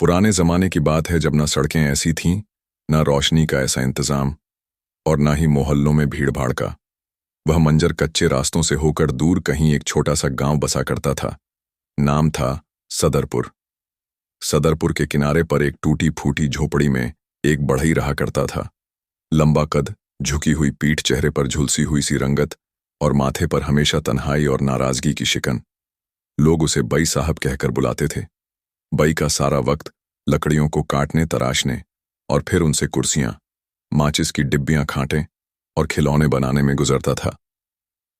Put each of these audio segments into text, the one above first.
पुराने जमाने की बात है जब ना सड़कें ऐसी थीं, ना रोशनी का ऐसा इंतजाम और ना ही मोहल्लों में भीड़ भाड़ का। वह मंजर कच्चे रास्तों से होकर दूर कहीं एक छोटा सा गांव बसा करता था। नाम था सदरपुर। सदरपुर के किनारे पर एक टूटी फूटी झोपड़ी में एक बढ़ई रहा करता था। लंबा कद, झुकी हुई पीठ, चेहरे पर झुलसी हुई सी रंगत और माथे पर हमेशा तन्हाई और नाराजगी की शिकन। लोग उसे बई साहब कहकर बुलाते थे। बई का सारा वक्त लकड़ियों को काटने, तराशने और फिर उनसे कुर्सियां, माचिस की डिब्बियां खांटे और खिलौने बनाने में गुजरता था।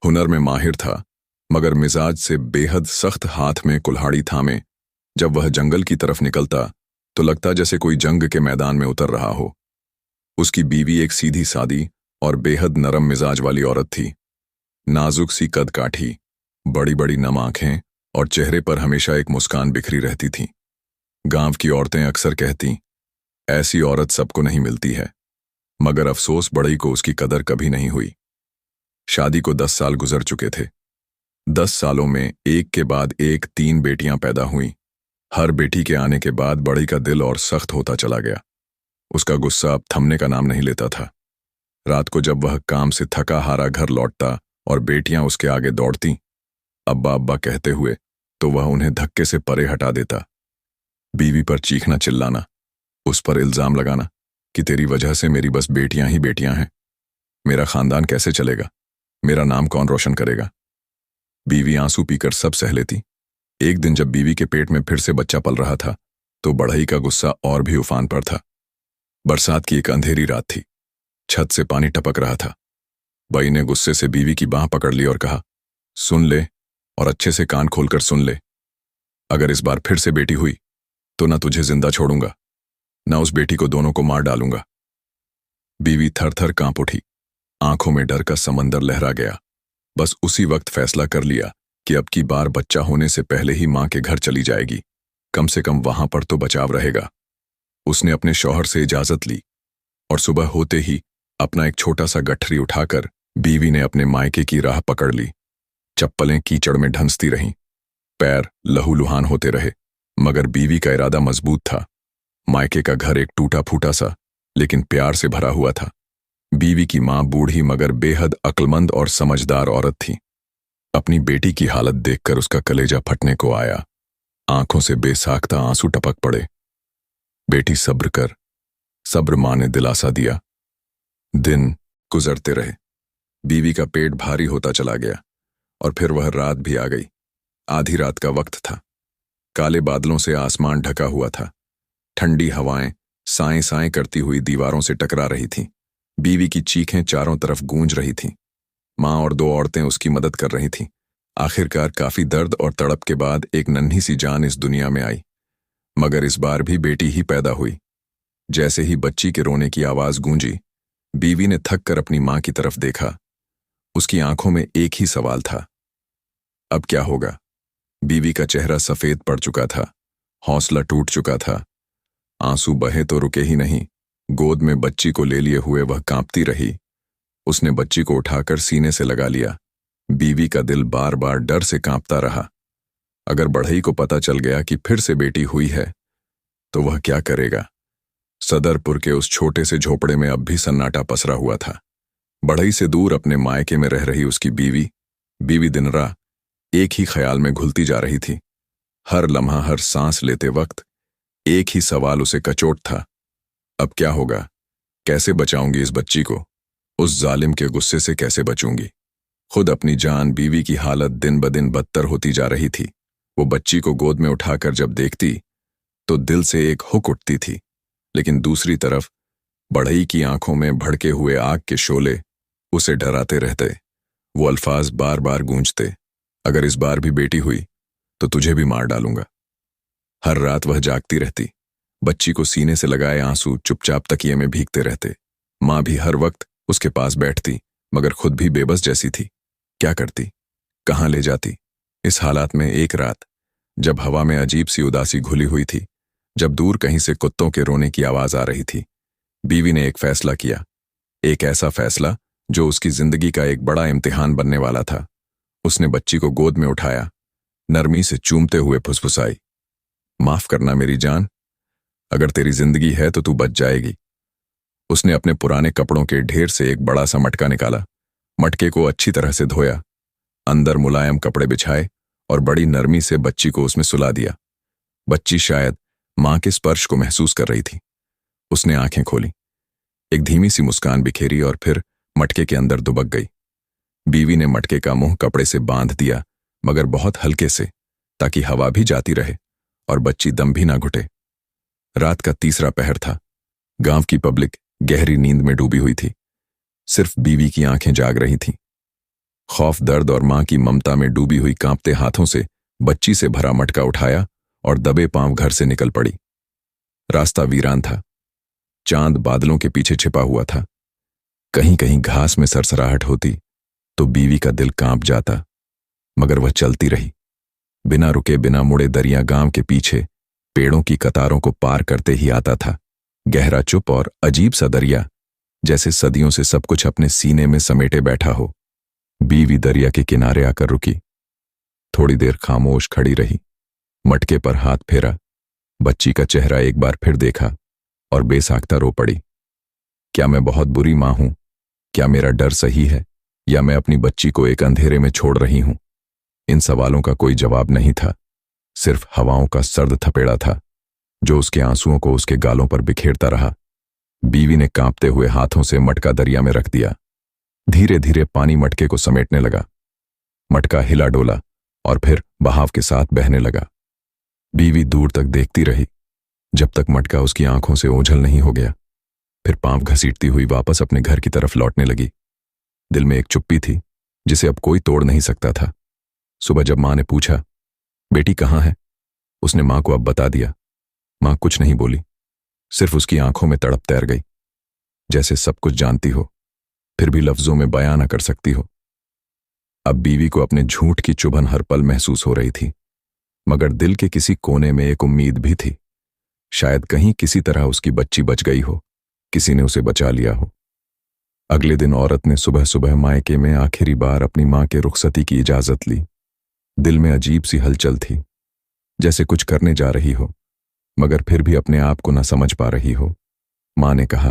हुनर में माहिर था, मगर मिजाज से बेहद सख्त। हाथ में कुल्हाड़ी थामे जब वह जंगल की तरफ निकलता तो लगता जैसे कोई जंग के मैदान में उतर रहा हो। उसकी बीवी एक सीधी सादी और बेहद नरम मिजाज वाली औरत थी। नाजुक सी कद काठी, बड़ी बड़ी नम आंखें और चेहरे पर हमेशा एक मुस्कान बिखरी रहती थी। गांव की औरतें अक्सर कहती, ऐसी औरत सबको नहीं मिलती है, मगर अफसोस बढ़ई को उसकी कदर कभी नहीं हुई। शादी को 10 साल गुजर चुके थे। 10 सालों में एक के बाद एक 3 बेटियां पैदा हुईं। हर बेटी के आने के बाद बढ़ई का दिल और सख्त होता चला गया। उसका गुस्सा अब थमने का नाम नहीं लेता था। रात को जब वह काम से थका हारा घर लौटता और बेटियां उसके आगे दौड़ती, अब्बा अब्बा कहते हुए, तो वह उन्हें धक्के से परे हटा देता। बीवी पर चीखना चिल्लाना, उस पर इल्जाम लगाना कि तेरी वजह से मेरी बस बेटियां ही बेटियां हैं, मेरा खानदान कैसे चलेगा, मेरा नाम कौन रोशन करेगा। बीवी आंसू पीकर सब सह लेती। एक दिन जब बीवी के पेट में फिर से बच्चा पल रहा था तो बढ़ई का गुस्सा और भी उफान पर था। बरसात की एक अंधेरी रात थी। छत से पानी टपक रहा था। बई ने गुस्से से बीवी की बांह पकड़ ली और कहा, सुन ले और अच्छे से कान खोलकर सुन ले। अगर इस बार फिर से बेटी हुई तो ना तुझे जिंदा छोड़ूंगा, ना उस बेटी को, दोनों को मार डालूंगा। बीवी थर थर कांप उठी। आंखों में डर का समंदर लहरा गया। बस उसी वक्त फैसला कर लिया कि अब की बार बच्चा होने से पहले ही मां के घर चली जाएगी। कम से कम वहां पर तो बचाव रहेगा। उसने अपने शौहर से इजाजत ली और सुबह होते ही अपना एक छोटा सा गठरी उठाकर बीवी ने अपने मायके की राह पकड़ ली। चप्पलें कीचड़ में ढंसती रहीं, पैर लहूलुहान होते रहे, मगर बीवी का इरादा मजबूत था। मायके का घर एक टूटा फूटा सा लेकिन प्यार से भरा हुआ था। बीवी की मां बूढ़ी मगर बेहद अक्लमंद और समझदार औरत थी। अपनी बेटी की हालत देखकर उसका कलेजा फटने को आया। आंखों से बेसाख्ता आंसू टपक पड़े। बेटी सब्र कर, सब्र, मां ने दिलासा दिया। दिन गुजरते रहे। बीवी का पेट भारी होता चला गया और फिर वह रात भी आ गई। आधी रात का वक्त था। काले बादलों से आसमान ढका हुआ था। ठंडी हवाएं साएं साएं करती हुई दीवारों से टकरा रही थीं। बीवी की चीखें चारों तरफ गूंज रही थीं। मां और 2 औरतें उसकी मदद कर रही थीं। आखिरकार काफी दर्द और तड़प के बाद एक नन्ही सी जान इस दुनिया में आई, मगर इस बार भी बेटी ही पैदा हुई। जैसे ही बच्ची के रोने की आवाज गूंजी, बीवी ने थक कर अपनी मां की तरफ देखा। उसकी आंखों में एक ही सवाल था, अब क्या होगा। बीवी का चेहरा सफेद पड़ चुका था, हौसला टूट चुका था। आंसू बहे तो रुके ही नहीं। गोद में बच्ची को ले लिए हुए वह कांपती रही। उसने बच्ची को उठाकर सीने से लगा लिया। बीवी का दिल बार बार डर से कांपता रहा। अगर बढ़ई को पता चल गया कि फिर से बेटी हुई है तो वह क्या करेगा। सदरपुर के उस छोटे से झोपड़े में अब भी सन्नाटा पसरा हुआ था। बढ़ई से दूर अपने मायके में रह रही उसकी बीवी दिन रात एक ही ख्याल में घुलती जा रही थी। हर लम्हा, हर सांस लेते वक्त एक ही सवाल उसे कचोट था, अब क्या होगा, कैसे बचाऊंगी इस बच्ची को, उस जालिम के गुस्से से कैसे बचूंगी। खुद अपनी जान, बीवी की हालत दिन ब दिन बदतर होती जा रही थी। वो बच्ची को गोद में उठाकर जब देखती तो दिल से एक हुक उठती थी, लेकिन दूसरी तरफ बढ़ई की आंखों में भड़के हुए आग के शोले उसे डराते रहते। वो अल्फाज बार बार गूंजते, अगर इस बार भी बेटी हुई तो तुझे भी मार डालूंगा। हर रात वह जागती रहती। बच्ची को सीने से लगाए आंसू चुपचाप तकिए में भीगते रहते। मां भी हर वक्त उसके पास बैठती, मगर खुद भी बेबस जैसी थी। क्या करती, कहां ले जाती। इस हालात में एक रात, जब हवा में अजीब सी उदासी घुली हुई थी, जब दूर कहीं से कुत्तों के रोने की आवाज आ रही थी, बीवी ने एक फैसला किया। एक ऐसा फैसला जो उसकी जिंदगी का एक बड़ा इम्तिहान बनने वाला था। उसने बच्ची को गोद में उठाया, नरमी से चूमते हुए फुसफुसाई, माफ करना मेरी जान, अगर तेरी जिंदगी है तो तू बच जाएगी। उसने अपने पुराने कपड़ों के ढेर से एक बड़ा सा मटका निकाला, मटके को अच्छी तरह से धोया, अंदर मुलायम कपड़े बिछाए और बड़ी नरमी से बच्ची को उसमें सुला दिया। बच्ची शायद मां के स्पर्श को महसूस कर रही थी। उसने आंखें खोली, एक धीमी सी मुस्कान बिखेरी और फिर मटके के अंदर दुबक गई। बीवी ने मटके का मुंह कपड़े से बांध दिया, मगर बहुत हल्के से, ताकि हवा भी जाती रहे और बच्ची दम भी ना घुटे। रात का तीसरा पहर था। गांव की पब्लिक गहरी नींद में डूबी हुई थी। सिर्फ बीवी की आंखें जाग रही थीं। खौफ, दर्द और मां की ममता में डूबी हुई कांपते हाथों से बच्ची से भरा मटका उठाया और दबे पांव घर से निकल पड़ी। रास्ता वीरान था। चांद बादलों के पीछे छिपा हुआ था। कहीं कहीं घास में सरसराहट होती तो बीवी का दिल कांप जाता, मगर वह चलती रही। बिना रुके, बिना मुड़े दरिया गांव के पीछे पेड़ों की कतारों को पार करते ही आता था। गहरा, चुप और अजीब सा दरिया, जैसे सदियों से सब कुछ अपने सीने में समेटे बैठा हो। बीवी दरिया के किनारे आकर रुकी। थोड़ी देर खामोश खड़ी रही, मटके पर हाथ फेरा, बच्ची का चेहरा एक बार फिर देखा और बेसाख्ता रो पड़ी। क्या मैं बहुत बुरी मां हूं? क्या मेरा डर सही है, या मैं अपनी बच्ची को एक अंधेरे में छोड़ रही हूं? इन सवालों का कोई जवाब नहीं था। सिर्फ हवाओं का सर्द थपेड़ा था जो उसके आंसुओं को उसके गालों पर बिखेरता रहा। बीवी ने कांपते हुए हाथों से मटका दरिया में रख दिया। धीरे धीरे पानी मटके को समेटने लगा। मटका हिला डोला और फिर बहाव के साथ बहने लगा। बीवी दूर तक देखती रही, जब तक मटका उसकी आंखों से ओझल नहीं हो गया। फिर पांव घसीटती हुई वापस अपने घर की तरफ लौटने लगी। दिल में एक चुप्पी थी जिसे अब कोई तोड़ नहीं सकता था। सुबह जब मां ने पूछा, बेटी कहाँ है, उसने मां को अब बता दिया। मां कुछ नहीं बोली, सिर्फ उसकी आंखों में तड़प तैर गई, जैसे सब कुछ जानती हो फिर भी लफ्जों में बयां न कर सकती हो। अब बीवी को अपने झूठ की चुभन हर पल महसूस हो रही थी, मगर दिल के किसी कोने में एक उम्मीद भी थी। शायद कहीं किसी तरह उसकी बच्ची बच गई हो, किसी ने उसे बचा लिया हो। अगले दिन औरत ने सुबह सुबह मायके में आखिरी बार अपनी मां के रुखसती की इजाजत ली। दिल में अजीब सी हलचल थी, जैसे कुछ करने जा रही हो मगर फिर भी अपने आप को न समझ पा रही हो। मां ने कहा,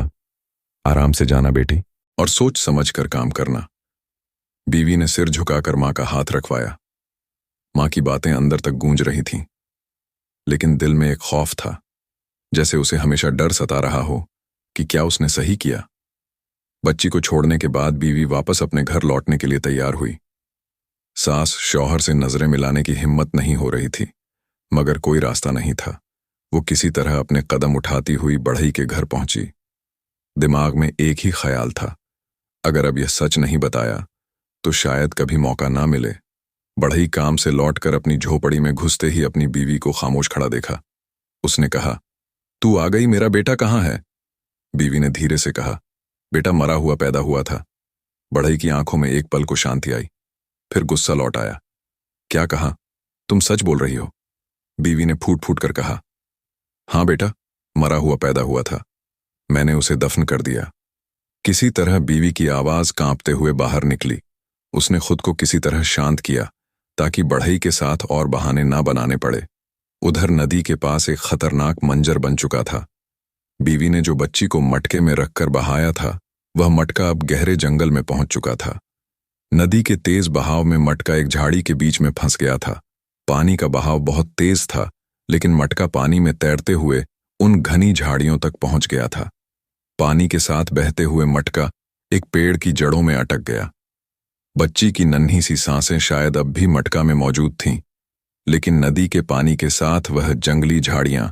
आराम से जाना बेटी, और सोच समझ कर काम करना। बीवी ने सिर झुकाकर मां का हाथ रखवाया। मां की बातें अंदर तक गूंज रही थीं, लेकिन दिल में एक खौफ था, जैसे उसे हमेशा डर सता रहा हो कि क्या उसने सही किया। बच्ची को छोड़ने के बाद बीवी वापस अपने घर लौटने के लिए तैयार हुई। सास शौहर से नजरें मिलाने की हिम्मत नहीं हो रही थी, मगर कोई रास्ता नहीं था। वो किसी तरह अपने कदम उठाती हुई बढ़ई के घर पहुंची। दिमाग में एक ही ख्याल था, अगर अब यह सच नहीं बताया तो शायद कभी मौका ना मिले। बढ़ई काम से लौटकर अपनी झोपड़ी में घुसते ही अपनी बीवी को खामोश खड़ा देखा। उसने कहा, तू आ गई, मेरा बेटा कहाँ है? बीवी ने धीरे से कहा, बेटा मरा हुआ पैदा हुआ था। बढ़ई की आंखों में एक पल को शांति आई, फिर गुस्सा लौट आया। क्या कहा? तुम सच बोल रही हो? बीवी ने फूट फूट कर कहा, हाँ बेटा, मरा हुआ पैदा हुआ था, मैंने उसे दफन कर दिया। किसी तरह बीवी की आवाज कांपते हुए बाहर निकली। उसने खुद को किसी तरह शांत किया ताकि बढ़ई के साथ और बहाने ना बनाने पड़े। उधर नदी के पास एक खतरनाक मंजर बन चुका था। बीवी ने जो बच्ची को मटके में रखकर बहाया था, वह मटका अब गहरे जंगल में पहुंच चुका था। नदी के तेज बहाव में मटका एक झाड़ी के बीच में फंस गया था। पानी का बहाव बहुत तेज था, लेकिन मटका पानी में तैरते हुए उन घनी झाड़ियों तक पहुंच गया था। पानी के साथ बहते हुए मटका एक पेड़ की जड़ों में अटक गया। बच्ची की नन्ही सी सांसें शायद अब भी मटका में मौजूद थीं, लेकिन नदी के पानी के साथ वह जंगली झाड़ियां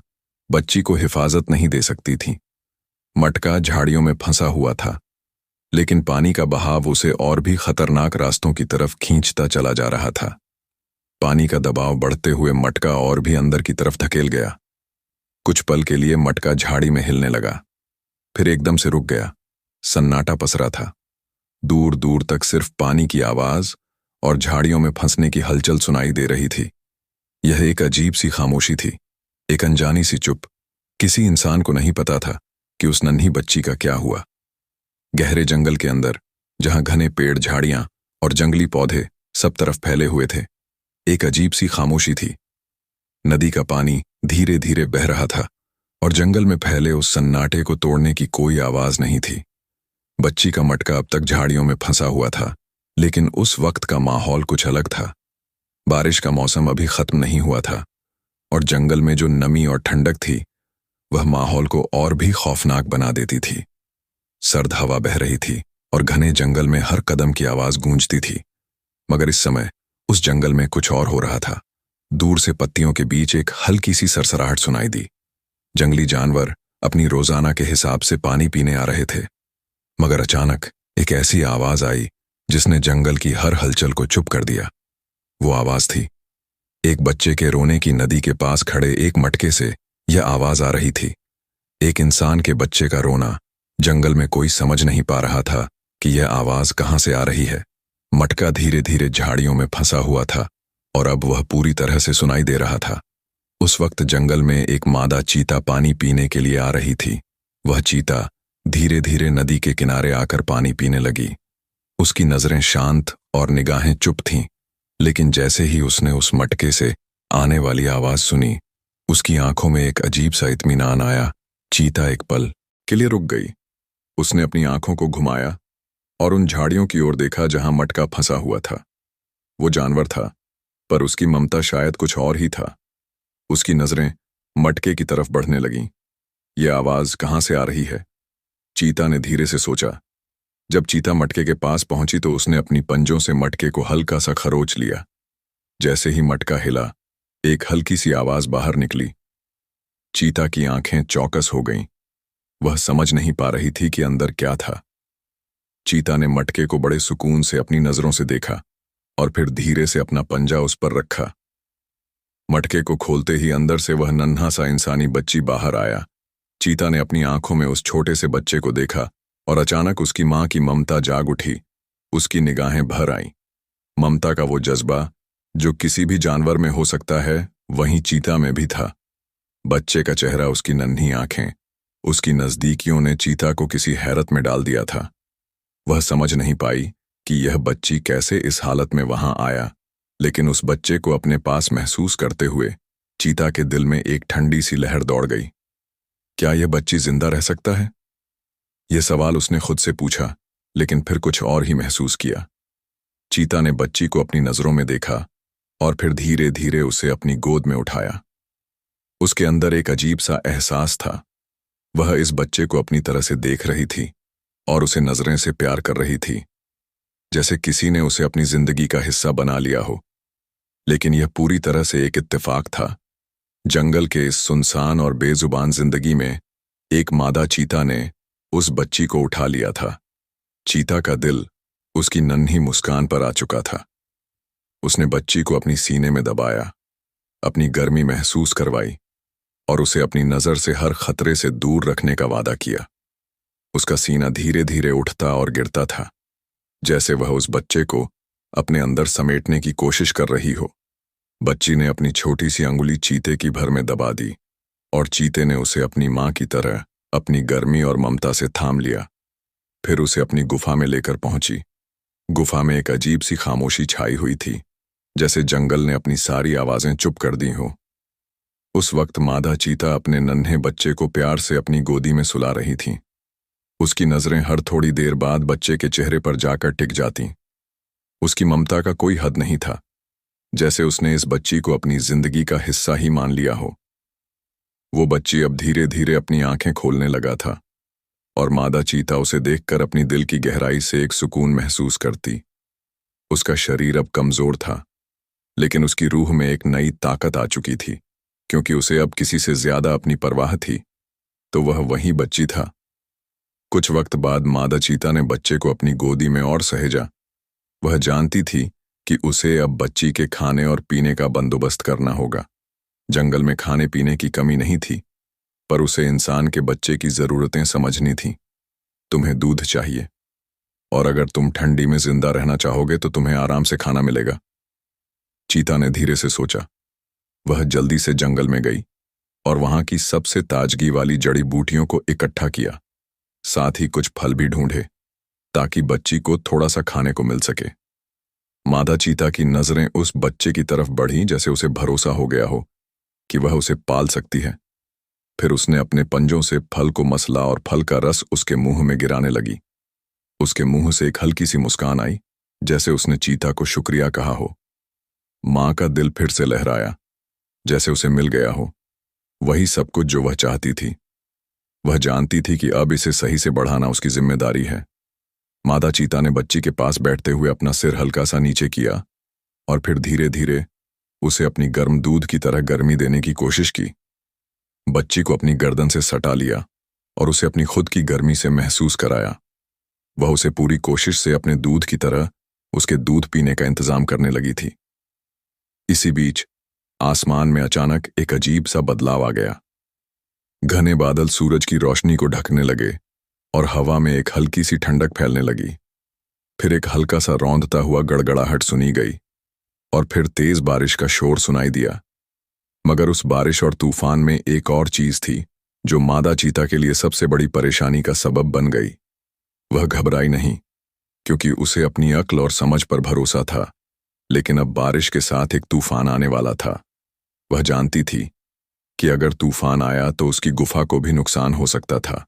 बच्ची को हिफाजत नहीं दे सकती थीं। मटका झाड़ियों में फंसा हुआ था, लेकिन पानी का बहाव उसे और भी खतरनाक रास्तों की तरफ खींचता चला जा रहा था। पानी का दबाव बढ़ते हुए मटका और भी अंदर की तरफ धकेल गया। कुछ पल के लिए मटका झाड़ी में हिलने लगा, फिर एकदम से रुक गया। सन्नाटा पसरा था। दूर दूर तक सिर्फ पानी की आवाज और झाड़ियों में फंसने की हलचल सुनाई दे रही थी। यह एक अजीब सी खामोशी थी, एक अनजानी सी चुप। किसी इंसान को नहीं पता था कि उस नन्ही बच्ची का क्या हुआ। गहरे जंगल के अंदर, जहां घने पेड़, झाड़ियां और जंगली पौधे सब तरफ फैले हुए थे, एक अजीब सी खामोशी थी। नदी का पानी धीरे धीरे बह रहा था और जंगल में फैले उस सन्नाटे को तोड़ने की कोई आवाज नहीं थी। बच्ची का मटका अब तक झाड़ियों में फंसा हुआ था, लेकिन उस वक्त का माहौल कुछ अलग था। बारिश का मौसम अभी खत्म नहीं हुआ था और जंगल में जो नमी और ठंडक थी वह माहौल को और भी खौफनाक बना देती थी। सर्द हवा बह रही थी और घने जंगल में हर कदम की आवाज गूंजती थी। मगर इस समय उस जंगल में कुछ और हो रहा था। दूर से पत्तियों के बीच एक हल्की सी सरसराहट सुनाई दी। जंगली जानवर अपनी रोजाना के हिसाब से पानी पीने आ रहे थे। मगर अचानक एक ऐसी आवाज आई जिसने जंगल की हर हलचल को चुप कर दिया। वो आवाज थी एक बच्चे के रोने की। नदी के पास खड़े एक मटके से यह आवाज आ रही थी। एक इंसान के बच्चे का रोना। जंगल में कोई समझ नहीं पा रहा था कि यह आवाज कहां से आ रही है। मटका धीरे धीरे झाड़ियों में फंसा हुआ था और अब वह पूरी तरह से सुनाई दे रहा था। उस वक्त जंगल में एक मादा चीता पानी पीने के लिए आ रही थी। वह चीता धीरे धीरे नदी के किनारे आकर पानी पीने लगी। उसकी नजरें शांत और निगाहें चुप थीं, लेकिन जैसे ही उसने उस मटके से आने वाली आवाज सुनी, उसकी आंखों में एक अजीब सा इत्मीनान आया। चीता एक पल के लिए रुक गई। उसने अपनी आंखों को घुमाया और उन झाड़ियों की ओर देखा जहां मटका फंसा हुआ था। वो जानवर था, पर उसकी ममता शायद कुछ और ही था। उसकी नजरें मटके की तरफ बढ़ने लगीं। यह आवाज कहां से आ रही है? चीता ने धीरे से सोचा। जब चीता मटके के पास पहुंची तो उसने अपनी पंजों से मटके को हल्का सा खरोच लिया। जैसे ही मटका हिला, एक हल्की सी आवाज बाहर निकली। चीता की आंखें चौकस हो गईं। वह समझ नहीं पा रही थी कि अंदर क्या था। चीता ने मटके को बड़े सुकून से अपनी नजरों से देखा और फिर धीरे से अपना पंजा उस पर रखा। मटके को खोलते ही अंदर से वह नन्हा सा इंसानी बच्ची बाहर आया। चीता ने अपनी आंखों में उस छोटे से बच्चे को देखा और अचानक उसकी मां की ममता जाग उठी। उसकी निगाहें भर आईं। ममता का वो जज्बा जो किसी भी जानवर में हो सकता है, वहीं चीता में भी था। बच्चे का चेहरा, उसकी नन्ही आंखें, उसकी नजदीकियों ने चीता को किसी हैरत में डाल दिया था। वह समझ नहीं पाई कि यह बच्ची कैसे इस हालत में वहां आया, लेकिन उस बच्चे को अपने पास महसूस करते हुए चीता के दिल में एक ठंडी सी लहर दौड़ गई। क्या यह बच्ची जिंदा रह सकता है? यह सवाल उसने खुद से पूछा, लेकिन फिर कुछ और ही महसूस किया। चीता ने बच्ची को अपनी नजरों में देखा और फिर धीरे धीरे उसे अपनी गोद में उठाया। उसके अंदर एक अजीब सा एहसास था। वह इस बच्चे को अपनी तरह से देख रही थी और उसे नजरें से प्यार कर रही थी, जैसे किसी ने उसे अपनी जिंदगी का हिस्सा बना लिया हो। लेकिन यह पूरी तरह से एक इत्तेफाक था। जंगल के इस सुनसान और बेजुबान जिंदगी में एक मादा चीता ने उस बच्ची को उठा लिया था। चीता का दिल उसकी नन्ही मुस्कान पर आ चुका था। उसने बच्ची को अपनी सीने में दबाया, अपनी गर्मी महसूस करवाई और उसे अपनी नजर से हर खतरे से दूर रखने का वादा किया। उसका सीना धीरे धीरे उठता और गिरता था, जैसे वह उस बच्चे को अपने अंदर समेटने की कोशिश कर रही हो। बच्ची ने अपनी छोटी सी अंगुली चीते की भर में दबा दी और चीते ने उसे अपनी मां की तरह अपनी गर्मी और ममता से थाम लिया। फिर उसे अपनी गुफा में लेकर पहुंची। गुफा में एक अजीब सी खामोशी छाई हुई थी, जैसे जंगल ने अपनी सारी आवाजें चुप कर दी हो। उस वक्त मादा चीता अपने नन्हे बच्चे को प्यार से अपनी गोदी में सुला रही थी। उसकी नजरें हर थोड़ी देर बाद बच्चे के चेहरे पर जाकर टिक जातीं। उसकी ममता का कोई हद नहीं था, जैसे उसने इस बच्ची को अपनी जिंदगी का हिस्सा ही मान लिया हो। वो बच्ची अब धीरे धीरे अपनी आंखें खोलने लगा था और मादा चीता उसे देखकर अपनी दिल की गहराई से एक सुकून महसूस करती। उसका शरीर अब कमजोर था, लेकिन उसकी रूह में एक नई ताकत आ चुकी थी, क्योंकि उसे अब किसी से ज्यादा अपनी परवाह थी। तो वह वही बच्ची था। कुछ वक्त बाद मादा चीता ने बच्चे को अपनी गोदी में और सहेजा। वह जानती थी कि उसे अब बच्ची के खाने और पीने का बंदोबस्त करना होगा। जंगल में खाने पीने की कमी नहीं थी, पर उसे इंसान के बच्चे की जरूरतें समझनी थीं। तुम्हें दूध चाहिए, और अगर तुम ठंडी में जिंदा रहना चाहोगे तो तुम्हें आराम से खाना मिलेगा। चीता ने धीरे से सोचा। वह जल्दी से जंगल में गई और वहां की सबसे ताजगी वाली जड़ी बूटियों को इकट्ठा किया। साथ ही कुछ फल भी ढूंढे ताकि बच्ची को थोड़ा सा खाने को मिल सके। मादा चीता की नजरें उस बच्चे की तरफ बढ़ीं, जैसे उसे भरोसा हो गया हो कि वह उसे पाल सकती है। फिर उसने अपने पंजों से फल को मसला और फल का रस उसके मुंह में गिराने लगी। उसके मुंह से एक हल्की सी मुस्कान आई, जैसे उसने चीता को शुक्रिया कहा हो। माँ का दिल फिर से लहराया, जैसे उसे मिल गया हो वही सब कुछ जो वह चाहती थी। वह जानती थी कि अब इसे सही से बढ़ाना उसकी जिम्मेदारी है। मादा चीता ने बच्ची के पास बैठते हुए अपना सिर हल्का सा नीचे किया और फिर धीरे धीरे उसे अपनी गर्म दूध की तरह गर्मी देने की कोशिश की। बच्ची को अपनी गर्दन से सटा लिया और उसे अपनी खुद की गर्मी से महसूस कराया। वह उसे पूरी कोशिश से अपने दूध की तरह उसके दूध पीने का इंतजाम करने लगी थी। इसी बीच आसमान में अचानक एक अजीब सा बदलाव आ गया। घने बादल सूरज की रोशनी को ढकने लगे और हवा में एक हल्की सी ठंडक फैलने लगी। फिर एक हल्का सा रौंदता हुआ गड़गड़ाहट सुनी गई और फिर तेज बारिश का शोर सुनाई दिया। मगर उस बारिश और तूफान में एक और चीज थी जो मादा चीता के लिए सबसे बड़ी परेशानी का सबब बन गई। वह घबराई नहीं, क्योंकि उसे अपनी अक्ल और समझ पर भरोसा था, लेकिन अब बारिश के साथ एक तूफान आने वाला था। वह जानती थी कि अगर तूफान आया तो उसकी गुफा को भी नुकसान हो सकता था।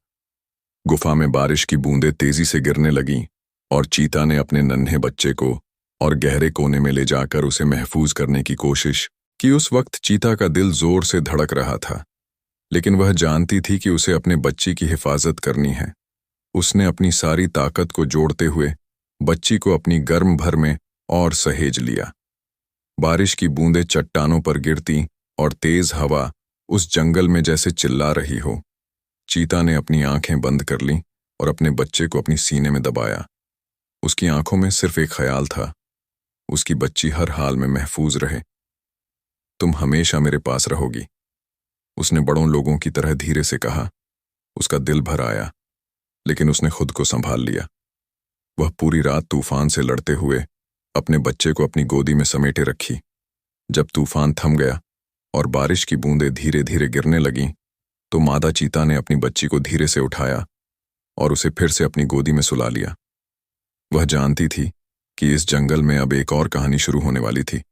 गुफा में बारिश की बूंदें तेजी से गिरने लगीं और चीता ने अपने नन्हे बच्चे को और गहरे कोने में ले जाकर उसे महफूज करने की कोशिश की। उस वक्त चीता का दिल जोर से धड़क रहा था, लेकिन वह जानती थी कि उसे अपने बच्ची की हिफाजत करनी है। उसने अपनी सारी ताकत को जोड़ते हुए बच्ची को अपनी गर्म भर में और सहेज लिया। बारिश की बूंदें चट्टानों पर गिरती और तेज हवा उस जंगल में जैसे चिल्ला रही हो। चीता ने अपनी आंखें बंद कर लीं और अपने बच्चे को अपनी सीने में दबाया। उसकी आंखों में सिर्फ एक ख्याल था, उसकी बच्ची हर हाल में महफूज रहे। तुम हमेशा मेरे पास रहोगी, उसने बड़ों लोगों की तरह धीरे से कहा। उसका दिल भर आया, लेकिन उसने खुद को संभाल लिया। वह पूरी रात तूफान से लड़ते हुए अपने बच्चे को अपनी गोदी में समेटे रखी। जब तूफान थम गया और बारिश की बूंदें धीरे धीरे गिरने लगीं, तो मादा चीता ने अपनी बच्ची को धीरे से उठाया और उसे फिर से अपनी गोदी में सुला लिया। वह जानती थी कि इस जंगल में अब एक और कहानी शुरू होने वाली थी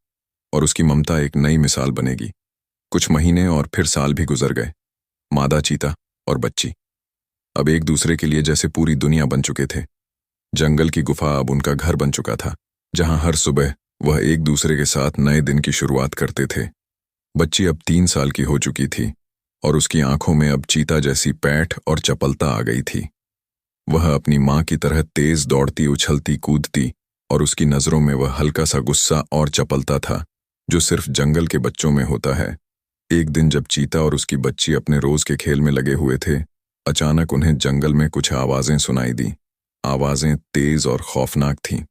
और उसकी ममता एक नई मिसाल बनेगी। कुछ महीने और फिर साल भी गुजर गए। मादा चीता और बच्ची अब एक दूसरे के लिए जैसे पूरी दुनिया बन चुके थे। जंगल की गुफा अब उनका घर बन चुका था, जहां हर सुबह वह एक दूसरे के साथ नए दिन की शुरुआत करते थे। बच्ची अब 3 साल की हो चुकी थी और उसकी आंखों में अब चीता जैसी पैठ और चपलता आ गई थी। वह अपनी माँ की तरह तेज दौड़ती, उछलती, कूदती और उसकी नजरों में वह हल्का सा गुस्सा और चपलता था जो सिर्फ जंगल के बच्चों में होता है। एक दिन जब चीता और उसकी बच्ची अपने रोज के खेल में लगे हुए थे, अचानक उन्हें जंगल में कुछ आवाजें सुनाई दी। आवाजें तेज और खौफनाक थीं।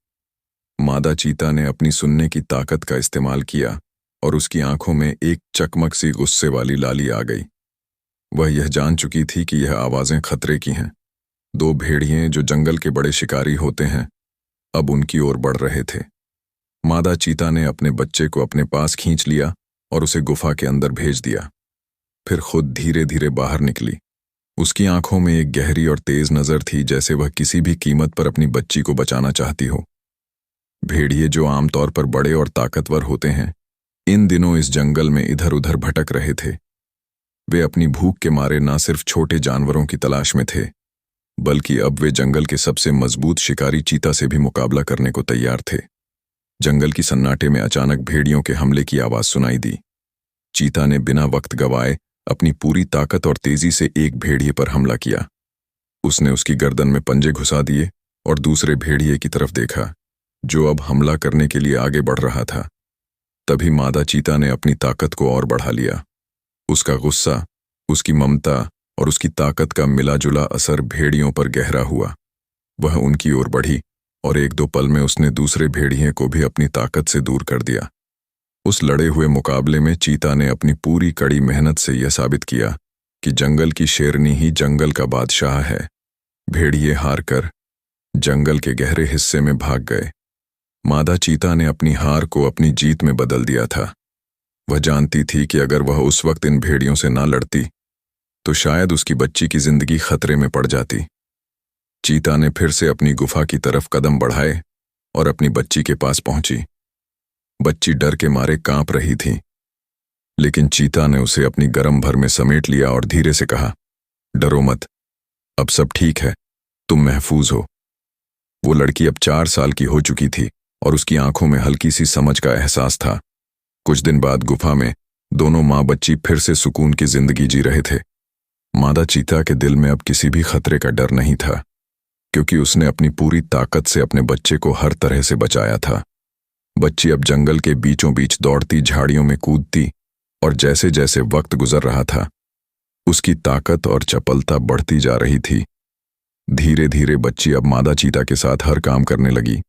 मादा चीता ने अपनी सुनने की ताकत का इस्तेमाल किया और उसकी आंखों में एक चकमक सी गुस्से वाली लाली आ गई। वह यह जान चुकी थी कि यह आवाजें खतरे की हैं। 2 भेड़िए जो जंगल के बड़े शिकारी होते हैं, अब उनकी ओर बढ़ रहे थे। मादा चीता ने अपने बच्चे को अपने पास खींच लिया और उसे गुफा के अंदर भेज दिया। फिर खुद धीरे धीरे बाहर निकली। उसकी आंखों में एक गहरी और तेज नजर थी, जैसे वह किसी भी कीमत पर अपनी बच्ची को बचाना चाहती हो। भेड़िए जो आमतौर पर बड़े और ताकतवर होते हैं, इन दिनों इस जंगल में इधर उधर भटक रहे थे। वे अपनी भूख के मारे ना सिर्फ छोटे जानवरों की तलाश में थे, बल्कि अब वे जंगल के सबसे मजबूत शिकारी चीता से भी मुकाबला करने को तैयार थे। जंगल की सन्नाटे में अचानक भेड़ियों के हमले की आवाज सुनाई दी। चीता ने बिना वक्त गवाए अपनी पूरी ताकत और तेजी से एक भेड़िए पर हमला किया। उसने उसकी गर्दन में पंजे घुसा दिए और दूसरे भेड़िए की तरफ देखा, जो अब हमला करने के लिए आगे बढ़ रहा था। तभी मादा चीता ने अपनी ताकत को और बढ़ा लिया। उसका गुस्सा, उसकी ममता और उसकी ताकत का मिला-जुला असर भेड़ियों पर गहरा हुआ। वह उनकी ओर बढ़ी और 1-2 पल में उसने दूसरे भेड़िए को भी अपनी ताकत से दूर कर दिया। उस लड़े हुए मुकाबले में चीता ने अपनी पूरी कड़ी मेहनत से यह साबित किया कि जंगल की शेरनी ही जंगल का बादशाह है। भेड़िए हार कर जंगल के गहरे हिस्से में भाग गए। मादा चीता ने अपनी हार को अपनी जीत में बदल दिया था। वह जानती थी कि अगर वह उस वक्त इन भेड़ियों से ना लड़ती तो शायद उसकी बच्ची की जिंदगी खतरे में पड़ जाती। चीता ने फिर से अपनी गुफा की तरफ कदम बढ़ाए और अपनी बच्ची के पास पहुंची। बच्ची डर के मारे कांप रही थी, लेकिन चीता ने उसे अपनी गर्म भर में समेट लिया और धीरे से कहा, डरो मत, अब सब ठीक है, तुम महफूज हो। वो लड़की अब 4 साल की हो चुकी थी और उसकी आंखों में हल्की सी समझ का एहसास था। कुछ दिन बाद गुफा में दोनों माँ बच्ची फिर से सुकून की जिंदगी जी रहे थे। मादा चीता के दिल में अब किसी भी खतरे का डर नहीं था, क्योंकि उसने अपनी पूरी ताकत से अपने बच्चे को हर तरह से बचाया था। बच्ची अब जंगल के बीचों बीच दौड़ती, झाड़ियों में कूदती, और जैसे जैसे वक्त गुजर रहा था उसकी ताकत और चपलता बढ़ती जा रही थी। धीरे धीरे बच्ची अब मादा चीता के साथ हर काम करने लगी।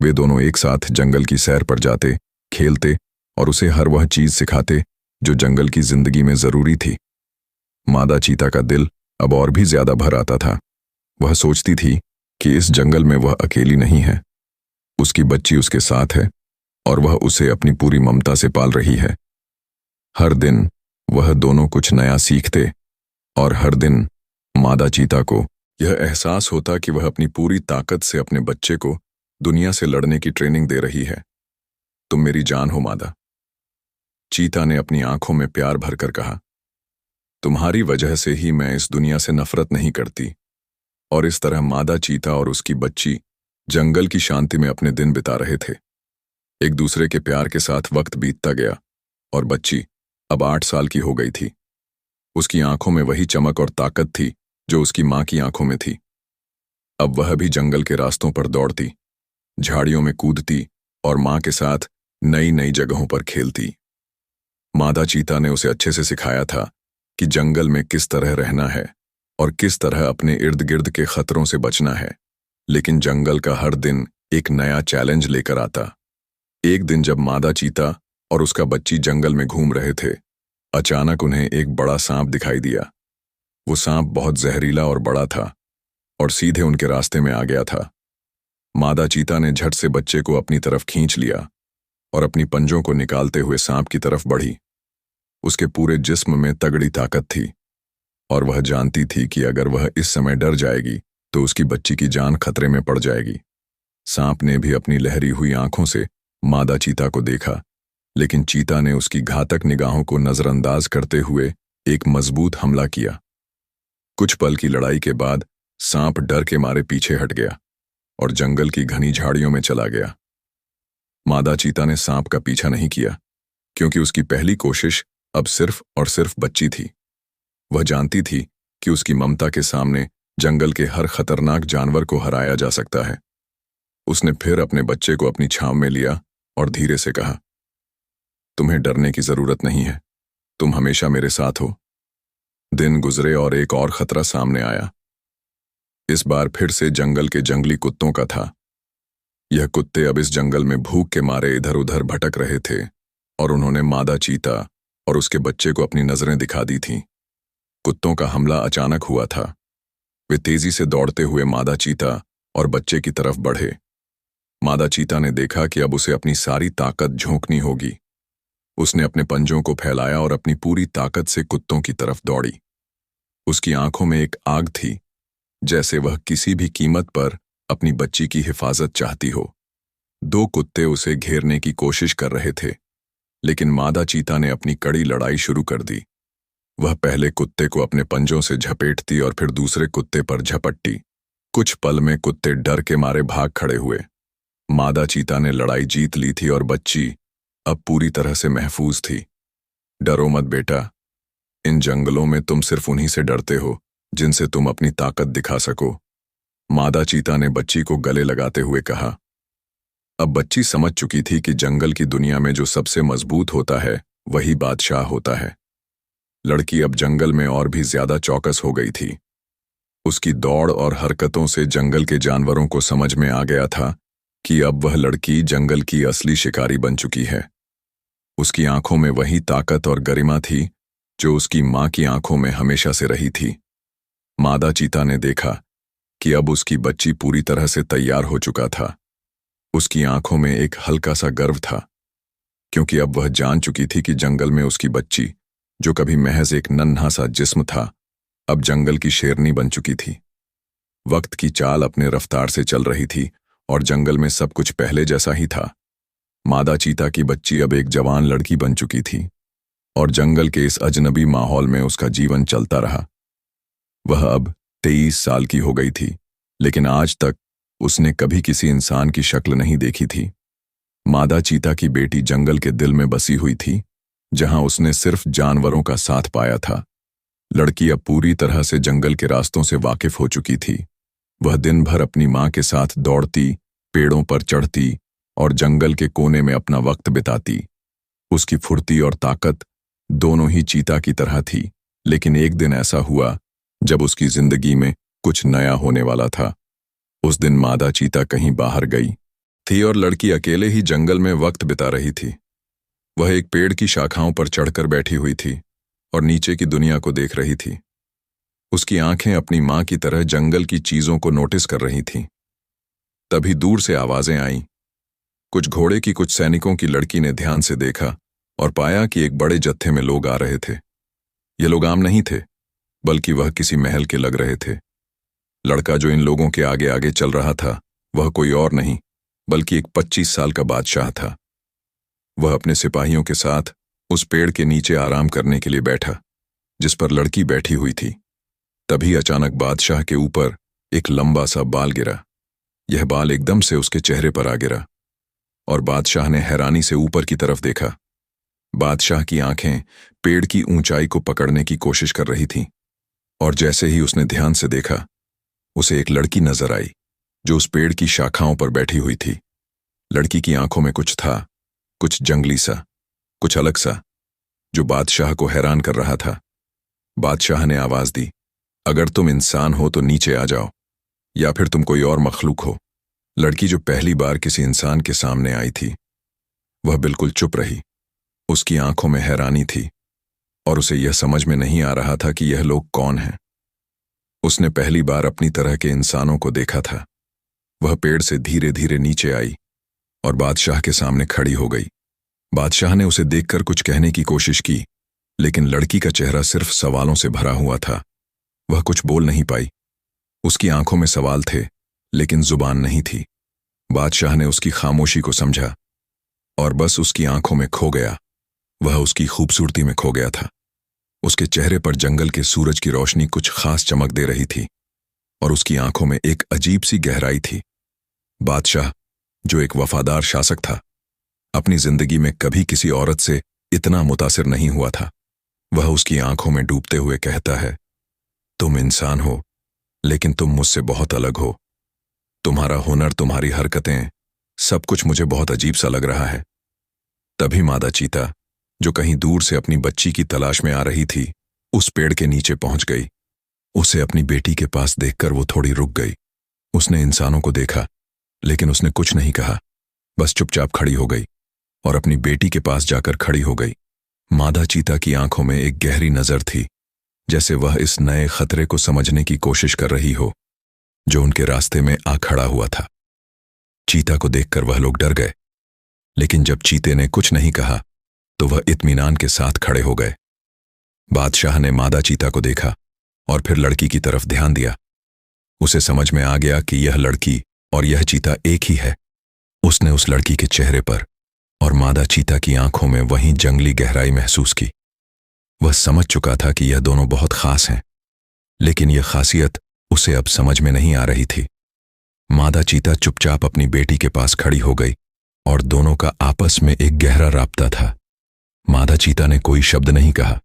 वे दोनों एक साथ जंगल की सैर पर जाते, खेलते और उसे हर वह चीज सिखाते जो जंगल की जिंदगी में जरूरी थी। मादा चीता का दिल अब और भी ज्यादा भर आता था। वह सोचती थी कि इस जंगल में वह अकेली नहीं है, उसकी बच्ची उसके साथ है और वह उसे अपनी पूरी ममता से पाल रही है। हर दिन वह दोनों कुछ नया सीखते और हर दिन मादा चीता को यह एहसास होता कि वह अपनी पूरी ताकत से अपने बच्चे को दुनिया से लड़ने की ट्रेनिंग दे रही है। तुम मेरी जान हो मादा, चीता ने अपनी आंखों में प्यार भरकर कहा। तुम्हारी वजह से ही मैं इस दुनिया से नफरत नहीं करती। और इस तरह मादा चीता और उसकी बच्ची जंगल की शांति में अपने दिन बिता रहे थे। एक दूसरे के प्यार के साथ वक्त बीतता गया और बच्ची अब 8 साल की हो गई थी। उसकी आंखों में वही चमक और ताकत थी जो उसकी मां की आंखों में थी। अब वह भी जंगल के रास्तों पर दौड़ती, झाड़ियों में कूदती और मां के साथ नई नई जगहों पर खेलती। मादा चीता ने उसे अच्छे से सिखाया था कि जंगल में किस तरह रहना है और किस तरह अपने इर्द गिर्द के खतरों से बचना है। लेकिन जंगल का हर दिन एक नया चैलेंज लेकर आता। एक दिन जब मादा चीता और उसका बच्ची जंगल में घूम रहे थे, अचानक उन्हें एक बड़ा सांप दिखाई दिया। वो सांप बहुत जहरीला और बड़ा था और सीधे उनके रास्ते में आ गया था। मादा चीता ने झट से बच्चे को अपनी तरफ खींच लिया और अपनी पंजों को निकालते हुए सांप की तरफ बढ़ी। उसके पूरे जिस्म में तगड़ी ताकत थी और वह जानती थी कि अगर वह इस समय डर जाएगी तो उसकी बच्ची की जान खतरे में पड़ जाएगी। सांप ने भी अपनी लहरी हुई आंखों से मादा चीता को देखा, लेकिन चीता ने उसकी घातक निगाहों को नजरअंदाज करते हुए एक मजबूत हमला किया। कुछ पल की लड़ाई के बाद सांप डर के मारे पीछे हट गया और जंगल की घनी झाड़ियों में चला गया। मादा चीता ने सांप का पीछा नहीं किया, क्योंकि उसकी पहली कोशिश अब सिर्फ और सिर्फ बच्ची थी। वह जानती थी कि उसकी ममता के सामने जंगल के हर खतरनाक जानवर को हराया जा सकता है। उसने फिर अपने बच्चे को अपनी छांव में लिया और धीरे से कहा, तुम्हें डरने की जरूरत नहीं है, तुम हमेशा मेरे साथ हो। दिन गुजरे और एक और खतरा सामने आया। इस बार फिर से जंगल के जंगली कुत्तों का था। यह कुत्ते अब इस जंगल में भूख के मारे इधर उधर भटक रहे थे और उन्होंने मादा चीता और उसके बच्चे को अपनी नजरें दिखा दी थीं। कुत्तों का हमला अचानक हुआ था। वे तेजी से दौड़ते हुए मादा चीता और बच्चे की तरफ बढ़े। मादा चीता ने देखा कि अब उसे अपनी सारी ताकत झोंकनी होगी। उसने अपने पंजों को फैलाया और अपनी पूरी ताकत से कुत्तों की तरफ दौड़ी। उसकी आंखों में एक आग थी, जैसे वह किसी भी कीमत पर अपनी बच्ची की हिफाजत चाहती हो। 2 कुत्ते उसे घेरने की कोशिश कर रहे थे, लेकिन मादा चीता ने अपनी कड़ी लड़ाई शुरू कर दी। वह पहले कुत्ते को अपने पंजों से झपेटती और फिर दूसरे कुत्ते पर झपटती। कुछ पल में कुत्ते डर के मारे भाग खड़े हुए। मादा चीता ने लड़ाई जीत ली थी और बच्ची अब पूरी तरह से महफूज थी। डरो मत बेटा, इन जंगलों में तुम सिर्फ उन्हीं से डरते हो जिनसे तुम अपनी ताकत दिखा सको, मादा चीता ने बच्ची को गले लगाते हुए कहा। अब बच्ची समझ चुकी थी कि जंगल की दुनिया में जो सबसे मजबूत होता है वही बादशाह होता है। लड़की अब जंगल में और भी ज्यादा चौकस हो गई थी। उसकी दौड़ और हरकतों से जंगल के जानवरों को समझ में आ गया था कि अब वह लड़की जंगल की असली शिकारी बन चुकी है। उसकी आंखों में वही ताकत और गरिमा थी जो उसकी मां की आंखों में हमेशा से रही थी। मादा चीता ने देखा कि अब उसकी बच्ची पूरी तरह से तैयार हो चुका था। उसकी आंखों में एक हल्का सा गर्व था, क्योंकि अब वह जान चुकी थी कि जंगल में उसकी बच्ची, जो कभी महज एक नन्हा सा जिस्म था, अब जंगल की शेरनी बन चुकी थी। वक्त की चाल अपने रफ्तार से चल रही थी और जंगल में सब कुछ पहले जैसा ही था। मादा चीता की बच्ची अब एक जवान लड़की बन चुकी थी। और जंगल के इस अजनबी माहौल में उसका जीवन चलता रहा। वह अब 23 साल की हो गई थी, लेकिन आज तक उसने कभी किसी इंसान की शक्ल नहीं देखी थी। मादा चीता की बेटी जंगल के दिल में बसी हुई थी, जहां उसने सिर्फ जानवरों का साथ पाया था। लड़की अब पूरी तरह से जंगल के रास्तों से वाकिफ हो चुकी थी। वह दिन भर अपनी माँ के साथ दौड़ती, पेड़ों पर चढ़ती और जंगल के कोने में अपना वक्त बिताती। उसकी फुर्ती और ताकत दोनों ही चीता की तरह थी, लेकिन एक दिन ऐसा हुआ जब उसकी जिंदगी में कुछ नया होने वाला था। उस दिन मादा चीता कहीं बाहर गई थी और लड़की अकेले ही जंगल में वक्त बिता रही थी। वह एक पेड़ की शाखाओं पर चढ़कर बैठी हुई थी और नीचे की दुनिया को देख रही थी। उसकी आंखें अपनी मां की तरह जंगल की चीजों को नोटिस कर रही थीं। तभी दूर से आवाजें आईं। कुछ घोड़े की, कुछ सैनिकों की। लड़की ने ध्यान से देखा और पाया कि एक बड़े जत्थे में लोग आ रहे थे। ये लोग आम नहीं थे, बल्कि वह किसी महल के लग रहे थे। लड़का जो इन लोगों के आगे आगे चल रहा था, वह कोई और नहीं बल्कि एक 25 साल का बादशाह था। वह अपने सिपाहियों के साथ उस पेड़ के नीचे आराम करने के लिए बैठा जिस पर लड़की बैठी हुई थी। तभी अचानक बादशाह के ऊपर एक लंबा सा बाल गिरा। यह बाल एकदम से उसके चेहरे पर आ गिरा और बादशाह ने हैरानी से ऊपर की तरफ देखा। बादशाह की आंखें पेड़ की ऊंचाई को पकड़ने की कोशिश कर रही थीं, और जैसे ही उसने ध्यान से देखा, उसे एक लड़की नजर आई जो उस पेड़ की शाखाओं पर बैठी हुई थी। लड़की की आंखों में कुछ था, कुछ जंगली सा, कुछ अलग सा, जो बादशाह को हैरान कर रहा था। बादशाह ने आवाज दी, अगर तुम इंसान हो तो नीचे आ जाओ, या फिर तुम कोई और मखलूक हो। लड़की जो पहली बार किसी इंसान के सामने आई थी, वह बिल्कुल चुप रही। उसकी आंखों में हैरानी थी और उसे यह समझ में नहीं आ रहा था कि यह लोग कौन हैं। उसने पहली बार अपनी तरह के इंसानों को देखा था। वह पेड़ से धीरे धीरे नीचे आई और बादशाह के सामने खड़ी हो गई। बादशाह ने उसे देखकर कुछ कहने की कोशिश की, लेकिन लड़की का चेहरा सिर्फ सवालों से भरा हुआ था। वह कुछ बोल नहीं पाई। उसकी आंखों में सवाल थे, लेकिन जुबान नहीं थी। बादशाह ने उसकी खामोशी को समझा और बस उसकी आंखों में खो गया। वह उसकी खूबसूरती में खो गया था। उसके चेहरे पर जंगल के सूरज की रोशनी कुछ खास चमक दे रही थी और उसकी आंखों में एक अजीब सी गहराई थी। बादशाह, जो एक वफादार शासक था, अपनी जिंदगी में कभी किसी औरत से इतना मुतासिर नहीं हुआ था। वह उसकी आंखों में डूबते हुए कहता है, तुम इंसान हो, लेकिन तुम मुझसे बहुत अलग हो। तुम्हारा हुनर, तुम्हारी हरकतें, सब कुछ मुझे बहुत अजीब सा लग रहा है। तभी मादा चीता, जो कहीं दूर से अपनी बच्ची की तलाश में आ रही थी, उस पेड़ के नीचे पहुंच गई। उसे अपनी बेटी के पास देखकर वो थोड़ी रुक गई। उसने इंसानों को देखा, लेकिन उसने कुछ नहीं कहा, बस चुपचाप खड़ी हो गई और अपनी बेटी के पास जाकर खड़ी हो गई। मादा चीता की आंखों में एक गहरी नजर थी, जैसे वह इस नए खतरे को समझने की कोशिश कर रही हो जो उनके रास्ते में आ खड़ा हुआ था। चीता को देखकर वह लोग डर गए, लेकिन जब चीते ने कुछ नहीं कहा तो वह इत्मीनान के साथ खड़े हो गए। बादशाह ने मादा चीता को देखा और फिर लड़की की तरफ ध्यान दिया। उसे समझ में आ गया कि यह लड़की और यह चीता एक ही है। उसने उस लड़की के चेहरे पर और मादा चीता की आंखों में वही जंगली गहराई महसूस की। वह समझ चुका था कि यह दोनों बहुत खास हैं, लेकिन यह खासियत उसे अब समझ में नहीं आ रही थी। मादा चीता चुपचाप अपनी बेटी के पास खड़ी हो गई और दोनों का आपस में एक गहरा राब्ता था। मादा चीता ने कोई शब्द नहीं कहा,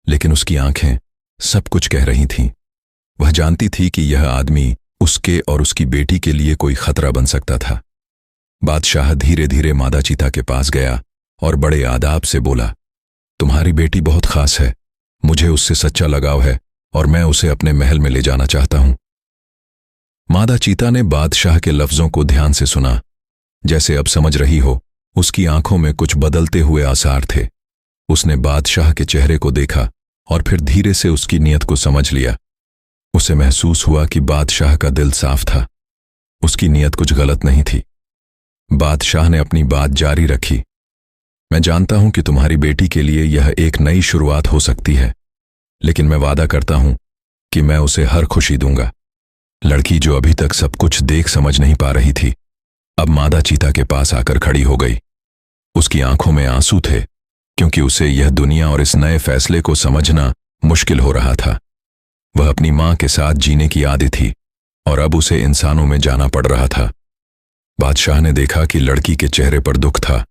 लेकिन उसकी आंखें सब कुछ कह रही थीं। वह जानती थी कि यह आदमी उसके और उसकी बेटी के लिए कोई खतरा बन सकता था। बादशाह धीरे धीरे मादा चीता के पास गया और बड़े आदाब से बोला, तुम्हारी बेटी बहुत खास है। मुझे उससे सच्चा लगाव है और मैं उसे अपने महल में ले जाना चाहता हूं। मादा चीता ने बादशाह के लफ्जों को ध्यान से सुना। जैसे अब समझ रही हो, उसकी आंखों में कुछ बदलते हुए आसार थे। उसने बादशाह के चेहरे को देखा और फिर धीरे से उसकी नीयत को समझ लिया। उसे महसूस हुआ कि बादशाह का दिल साफ था। उसकी नीयत कुछ गलत नहीं थी। बादशाह ने अपनी बात जारी रखी, मैं जानता हूं कि तुम्हारी बेटी के लिए यह एक नई शुरुआत हो सकती है, लेकिन मैं वादा करता हूं कि मैं उसे हर खुशी दूंगा। लड़की, जो अभी तक सब कुछ देख समझ नहीं पा रही थी, अब मादा चीता के पास आकर खड़ी हो गई। उसकी आंखों में आंसू थे क्योंकि उसे यह दुनिया और इस नए फैसले को समझना मुश्किल हो रहा था। वह अपनी मां के साथ जीने की आदी थी और अब उसे इंसानों में जाना पड़ रहा था। बादशाह ने देखा कि लड़की के चेहरे पर दुख था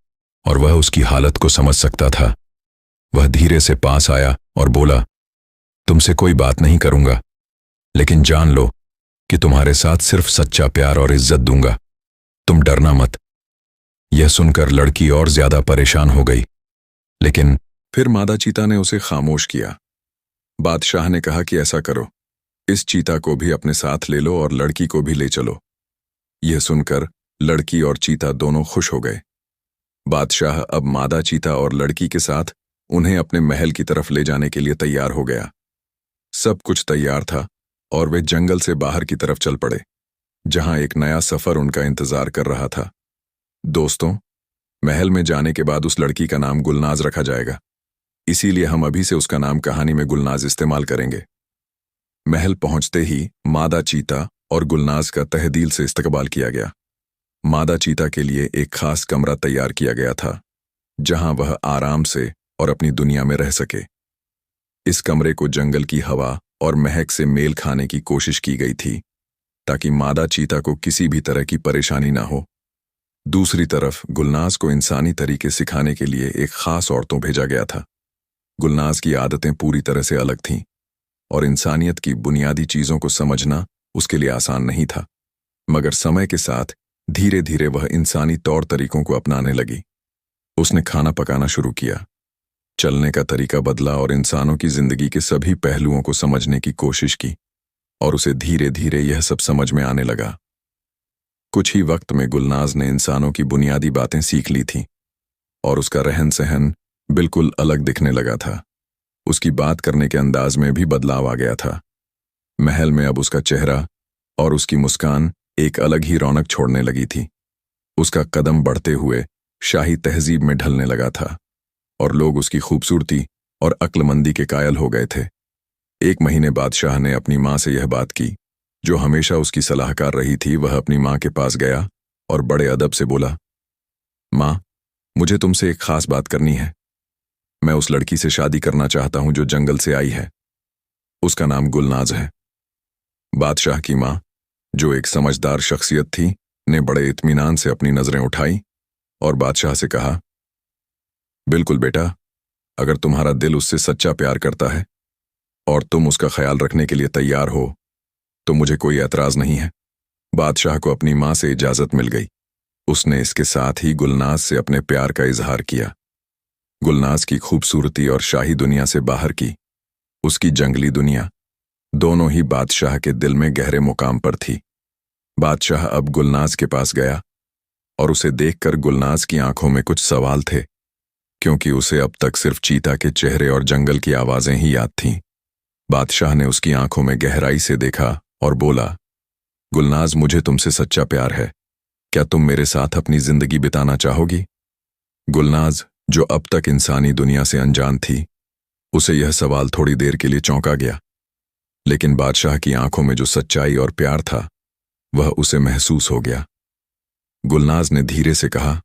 और वह उसकी हालत को समझ सकता था। वह धीरे से पास आया और बोला, तुमसे कोई बात नहीं करूंगा, लेकिन जान लो कि तुम्हारे साथ सिर्फ सच्चा प्यार और इज्जत दूंगा। तुम डरना मत। यह सुनकर लड़की और ज्यादा परेशान हो गई, लेकिन फिर मादा चीता ने उसे खामोश किया। बादशाह ने कहा कि ऐसा करो, इस चीता को भी अपने साथ ले लो और लड़की को भी ले चलो। यह सुनकर लड़की और चीता दोनों खुश हो गए। बादशाह अब मादा चीता और लड़की के साथ उन्हें अपने महल की तरफ ले जाने के लिए तैयार हो गया। सब कुछ तैयार था और वे जंगल से बाहर की तरफ चल पड़े, जहां एक नया सफर उनका इंतजार कर रहा था। दोस्तों, महल में जाने के बाद उस लड़की का नाम गुलनाज रखा जाएगा, इसीलिए हम अभी से उसका नाम कहानी में गुलनाज इस्तेमाल करेंगे। महल पहुंचते ही मादा चीता और गुलनाज का तहदील से इस्तकबाल किया गया। मादा चीता के लिए एक खास कमरा तैयार किया गया था, जहां वह आराम से और अपनी दुनिया में रह सके। इस कमरे को जंगल की हवा और महक से मेल खाने की कोशिश की गई थी, ताकि मादा चीता को किसी भी तरह की परेशानी ना हो। दूसरी तरफ गुलनाज को इंसानी तरीके सिखाने के लिए एक खास औरतों भेजा गया था। गुलनाज की आदतें पूरी तरह से अलग थीं और इंसानियत की बुनियादी चीजों को समझना उसके लिए आसान नहीं था, मगर समय के साथ धीरे धीरे वह इंसानी तौर तरीकों को अपनाने लगी। उसने खाना पकाना शुरू किया, चलने का तरीका बदला और इंसानों की जिंदगी के सभी पहलुओं को समझने की कोशिश की, और उसे धीरे धीरे यह सब समझ में आने लगा। कुछ ही वक्त में गुलनाज ने इंसानों की बुनियादी बातें सीख ली थीं और उसका रहन सहन बिल्कुल अलग दिखने लगा था। उसकी बात करने के अंदाज में भी बदलाव आ गया था। महल में अब उसका चेहरा और उसकी मुस्कान एक अलग ही रौनक छोड़ने लगी थी। उसका कदम बढ़ते हुए शाही तहजीब में ढलने लगा था और लोग उसकी खूबसूरती और अक्लमंदी के कायल हो गए थे। एक महीने बादशाह ने अपनी मां से यह बात की, जो हमेशा उसकी सलाहकार रही थी। वह अपनी मां के पास गया और बड़े अदब से बोला, मां, मुझे तुमसे एक खास बात करनी है। मैं उस लड़की से शादी करना चाहता हूं जो जंगल से आई है। उसका नाम गुलनाज है। बादशाह की मां, जो एक समझदार शख्सियत थी, ने बड़े इत्मीनान से अपनी नजरें उठाई और बादशाह से कहा, बिल्कुल बेटा, अगर तुम्हारा दिल उससे सच्चा प्यार करता है और तुम उसका ख्याल रखने के लिए तैयार हो, तो मुझे कोई एतराज नहीं है। बादशाह को अपनी मां से इजाजत मिल गई। उसने इसके साथ ही गुलनाज से अपने प्यार का इजहार किया। गुलनाज की खूबसूरती और शाही दुनिया से बाहर की उसकी जंगली दुनिया, दोनों ही बादशाह के दिल में गहरे मुकाम पर थी। बादशाह अब गुलनाज के पास गया और उसे देखकर गुलनाज की आंखों में कुछ सवाल थे, क्योंकि उसे अब तक सिर्फ चीता के चेहरे और जंगल की आवाजें ही याद थीं। बादशाह ने उसकी आंखों में गहराई से देखा और बोला, गुलनाज, मुझे तुमसे सच्चा प्यार है। क्या तुम मेरे साथ अपनी जिंदगी बिताना चाहोगी? गुलनाज, जो अब तक इंसानी दुनिया से अनजान थी, उसे यह सवाल थोड़ी देर के लिए चौंका गया, लेकिन बादशाह की आंखों में जो सच्चाई और प्यार था, वह उसे महसूस हो गया। गुलनाज ने धीरे से कहा,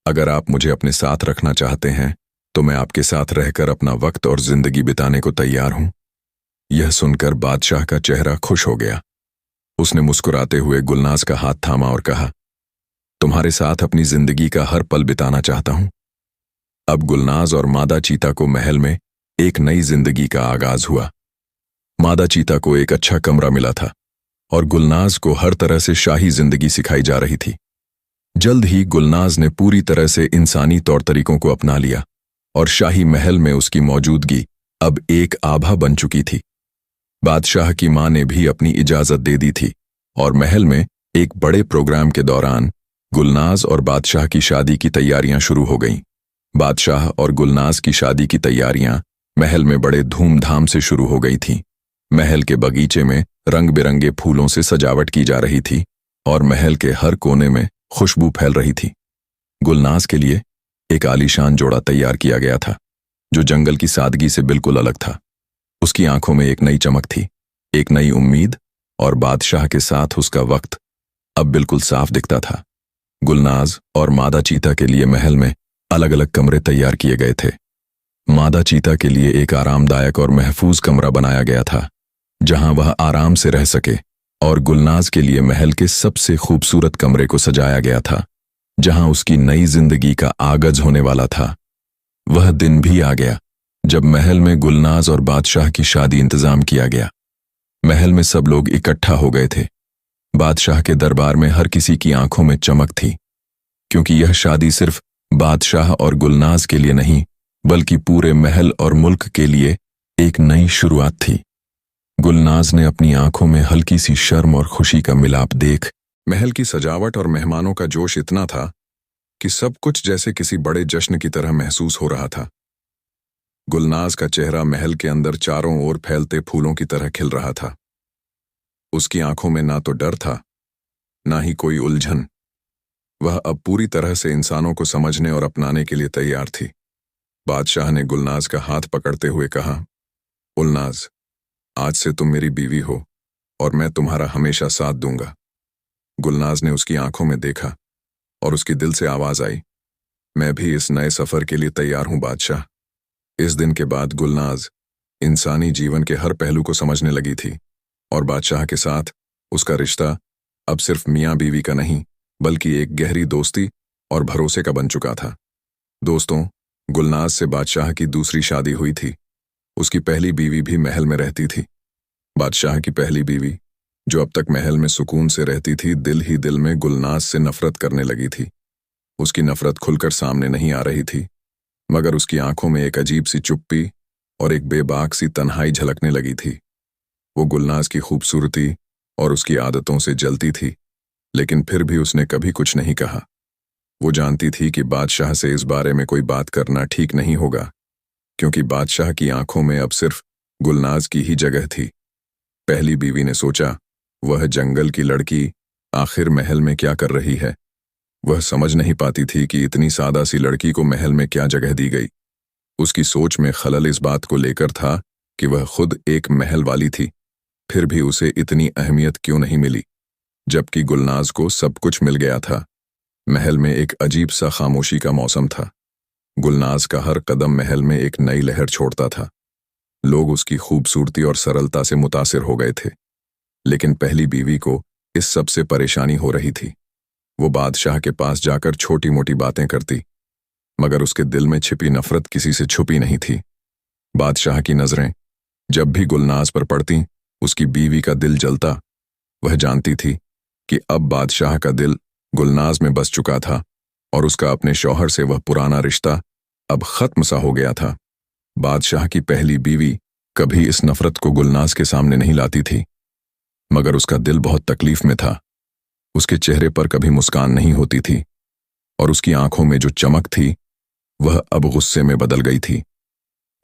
अगर आप मुझे अपने साथ रखना चाहते हैं, तो मैं आपके साथ रहकर अपना वक्त और जिंदगी बिताने को तैयार हूं। यह सुनकर बादशाह का चेहरा खुश हो गया। उसने मुस्कुराते हुए गुलनाज का हाथ थामा और कहा, तुम्हारे साथ अपनी जिंदगी का हर पल बिताना चाहता हूं। अब गुलनाज और मादा चीता को महल में एक नई जिंदगी का आगाज हुआ। मादा चीता को एक अच्छा कमरा मिला था और गुलनाज को हर तरह से शाही जिंदगी सिखाई जा रही थी। जल्द ही गुलनाज ने पूरी तरह से इंसानी तौर तरीकों को अपना लिया और शाही महल में उसकी मौजूदगी अब एक आभा बन चुकी थी। बादशाह की मां ने भी अपनी इजाजत दे दी थी और महल में एक बड़े प्रोग्राम के दौरान गुलनाज और बादशाह की शादी की तैयारियां शुरू हो गईं। बादशाह और गुलनाज की शादी की तैयारियां महल में बड़े धूमधाम से शुरू हो गई थीं। महल के बगीचे में रंग बिरंगे फूलों से सजावट की जा रही थी और महल के हर कोने में खुशबू फैल रही थी। गुलनाज के लिए एक आलीशान जोड़ा तैयार किया गया था, जो जंगल की सादगी से बिल्कुल अलग था। उसकी आंखों में एक नई चमक थी, एक नई उम्मीद, और बादशाह के साथ उसका वक्त अब बिल्कुल साफ दिखता था। गुलनाज और मादा चीता के लिए महल में अलग अलग कमरे तैयार किए गए थे। मादा चीता के लिए एक आरामदायक और महफूज कमरा बनाया गया था जहां वह आराम से रह सके, और गुलनाज के लिए महल के सबसे खूबसूरत कमरे को सजाया गया था जहां उसकी नई जिंदगी का आगाज होने वाला था। वह दिन भी आ गया जब महल में गुलनाज और बादशाह की शादी इंतजाम किया गया। महल में सब लोग इकट्ठा हो गए थे। बादशाह के दरबार में हर किसी की आंखों में चमक थी, क्योंकि यह शादी सिर्फ बादशाह और गुलनाज के लिए नहीं बल्कि पूरे महल और मुल्क के लिए एक नई शुरुआत थी। गुलनाज ने अपनी आंखों में हल्की सी शर्म और खुशी का मिलाप देख महल की सजावट और मेहमानों का जोश इतना था कि सब कुछ जैसे किसी बड़े जश्न की तरह महसूस हो रहा था। गुलनाज का चेहरा महल के अंदर चारों ओर फैलते फूलों की तरह खिल रहा था। उसकी आंखों में ना तो डर था, ना ही कोई उलझन। वह अब पूरी तरह से इंसानों को समझने और अपनाने के लिए तैयार थी। बादशाह ने गुलनाज का हाथ पकड़ते हुए कहा, गुलनाज, आज से तुम मेरी बीवी हो और मैं तुम्हारा हमेशा साथ दूंगा। गुलनाज ने उसकी आंखों में देखा और उसकी दिल से आवाज आई, मैं भी इस नए सफर के लिए तैयार हूं बादशाह। इस दिन के बाद गुलनाज इंसानी जीवन के हर पहलू को समझने लगी थी और बादशाह के साथ उसका रिश्ता अब सिर्फ मियां बीवी का नहीं बल्कि एक गहरी दोस्ती और भरोसे का बन चुका था। दोस्तों, गुलनाज से बादशाह की दूसरी शादी हुई थी। उसकी पहली बीवी भी महल में रहती थी। बादशाह की पहली बीवी, जो अब तक महल में सुकून से रहती थी, दिल ही दिल में गुलनाज से नफरत करने लगी थी। उसकी नफरत खुलकर सामने नहीं आ रही थी, मगर उसकी आंखों में एक अजीब सी चुप्पी और एक बेबाक सी तन्हाई झलकने लगी थी। वो गुलनाज की खूबसूरती और उसकी आदतों से जलती थी, लेकिन फिर भी उसने कभी कुछ नहीं कहा। वो जानती थी कि बादशाह से इस बारे में कोई बात करना ठीक नहीं होगा, क्योंकि बादशाह की आंखों में अब सिर्फ गुलनाज की ही जगह थी। पहली बीवी ने सोचा, वह जंगल की लड़की आखिर महल में क्या कर रही है। वह समझ नहीं पाती थी कि इतनी सादा सी लड़की को महल में क्या जगह दी गई। उसकी सोच में खलल इस बात को लेकर था कि वह खुद एक महल वाली थी, फिर भी उसे इतनी अहमियत क्यों नहीं मिली, जबकि गुलनाज को सब कुछ मिल गया था। महल में एक अजीब सा खामोशी का मौसम था। गुलनाज का हर कदम महल में एक नई लहर छोड़ता था। लोग उसकी खूबसूरती और सरलता से मुतासिर हो गए थे, लेकिन पहली बीवी को इस सब से परेशानी हो रही थी। वो बादशाह के पास जाकर छोटी मोटी बातें करती, मगर उसके दिल में छिपी नफरत किसी से छुपी नहीं थी। बादशाह की नजरें जब भी गुलनाज पर पड़ती, उसकी बीवी का दिल जलता। वह जानती थी कि अब बादशाह का दिल गुलनाज में बस चुका था और उसका अपने शौहर से वह पुराना रिश्ता अब खत्म सा हो गया था। बादशाह की पहली बीवी कभी इस नफरत को गुलनाज के सामने नहीं लाती थी, मगर उसका दिल बहुत तकलीफ में था। उसके चेहरे पर कभी मुस्कान नहीं होती थी और उसकी आंखों में जो चमक थी वह अब गुस्से में बदल गई थी।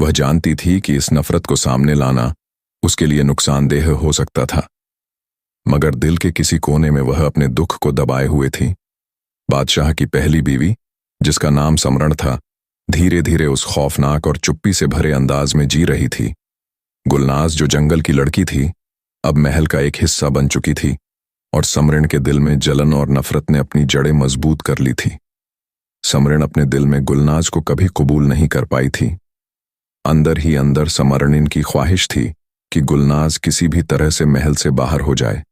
वह जानती थी कि इस नफरत को सामने लाना उसके लिए नुकसानदेह हो सकता था, मगर दिल के किसी कोने में वह अपने दुख को दबाए हुए थी। बादशाह की पहली बीवी, जिसका नाम समरण था, धीरे धीरे उस खौफनाक और चुप्पी से भरे अंदाज में जी रही थी। गुलनाज, जो जंगल की लड़की थी, अब महल का एक हिस्सा बन चुकी थी और समरण के दिल में जलन और नफरत ने अपनी जड़ें मजबूत कर ली थी। समरण अपने दिल में गुलनाज को कभी कबूल नहीं कर पाई थी। अंदर ही अंदर समरण की ख्वाहिश थी कि गुलनाज किसी भी तरह से महल से बाहर हो जाए।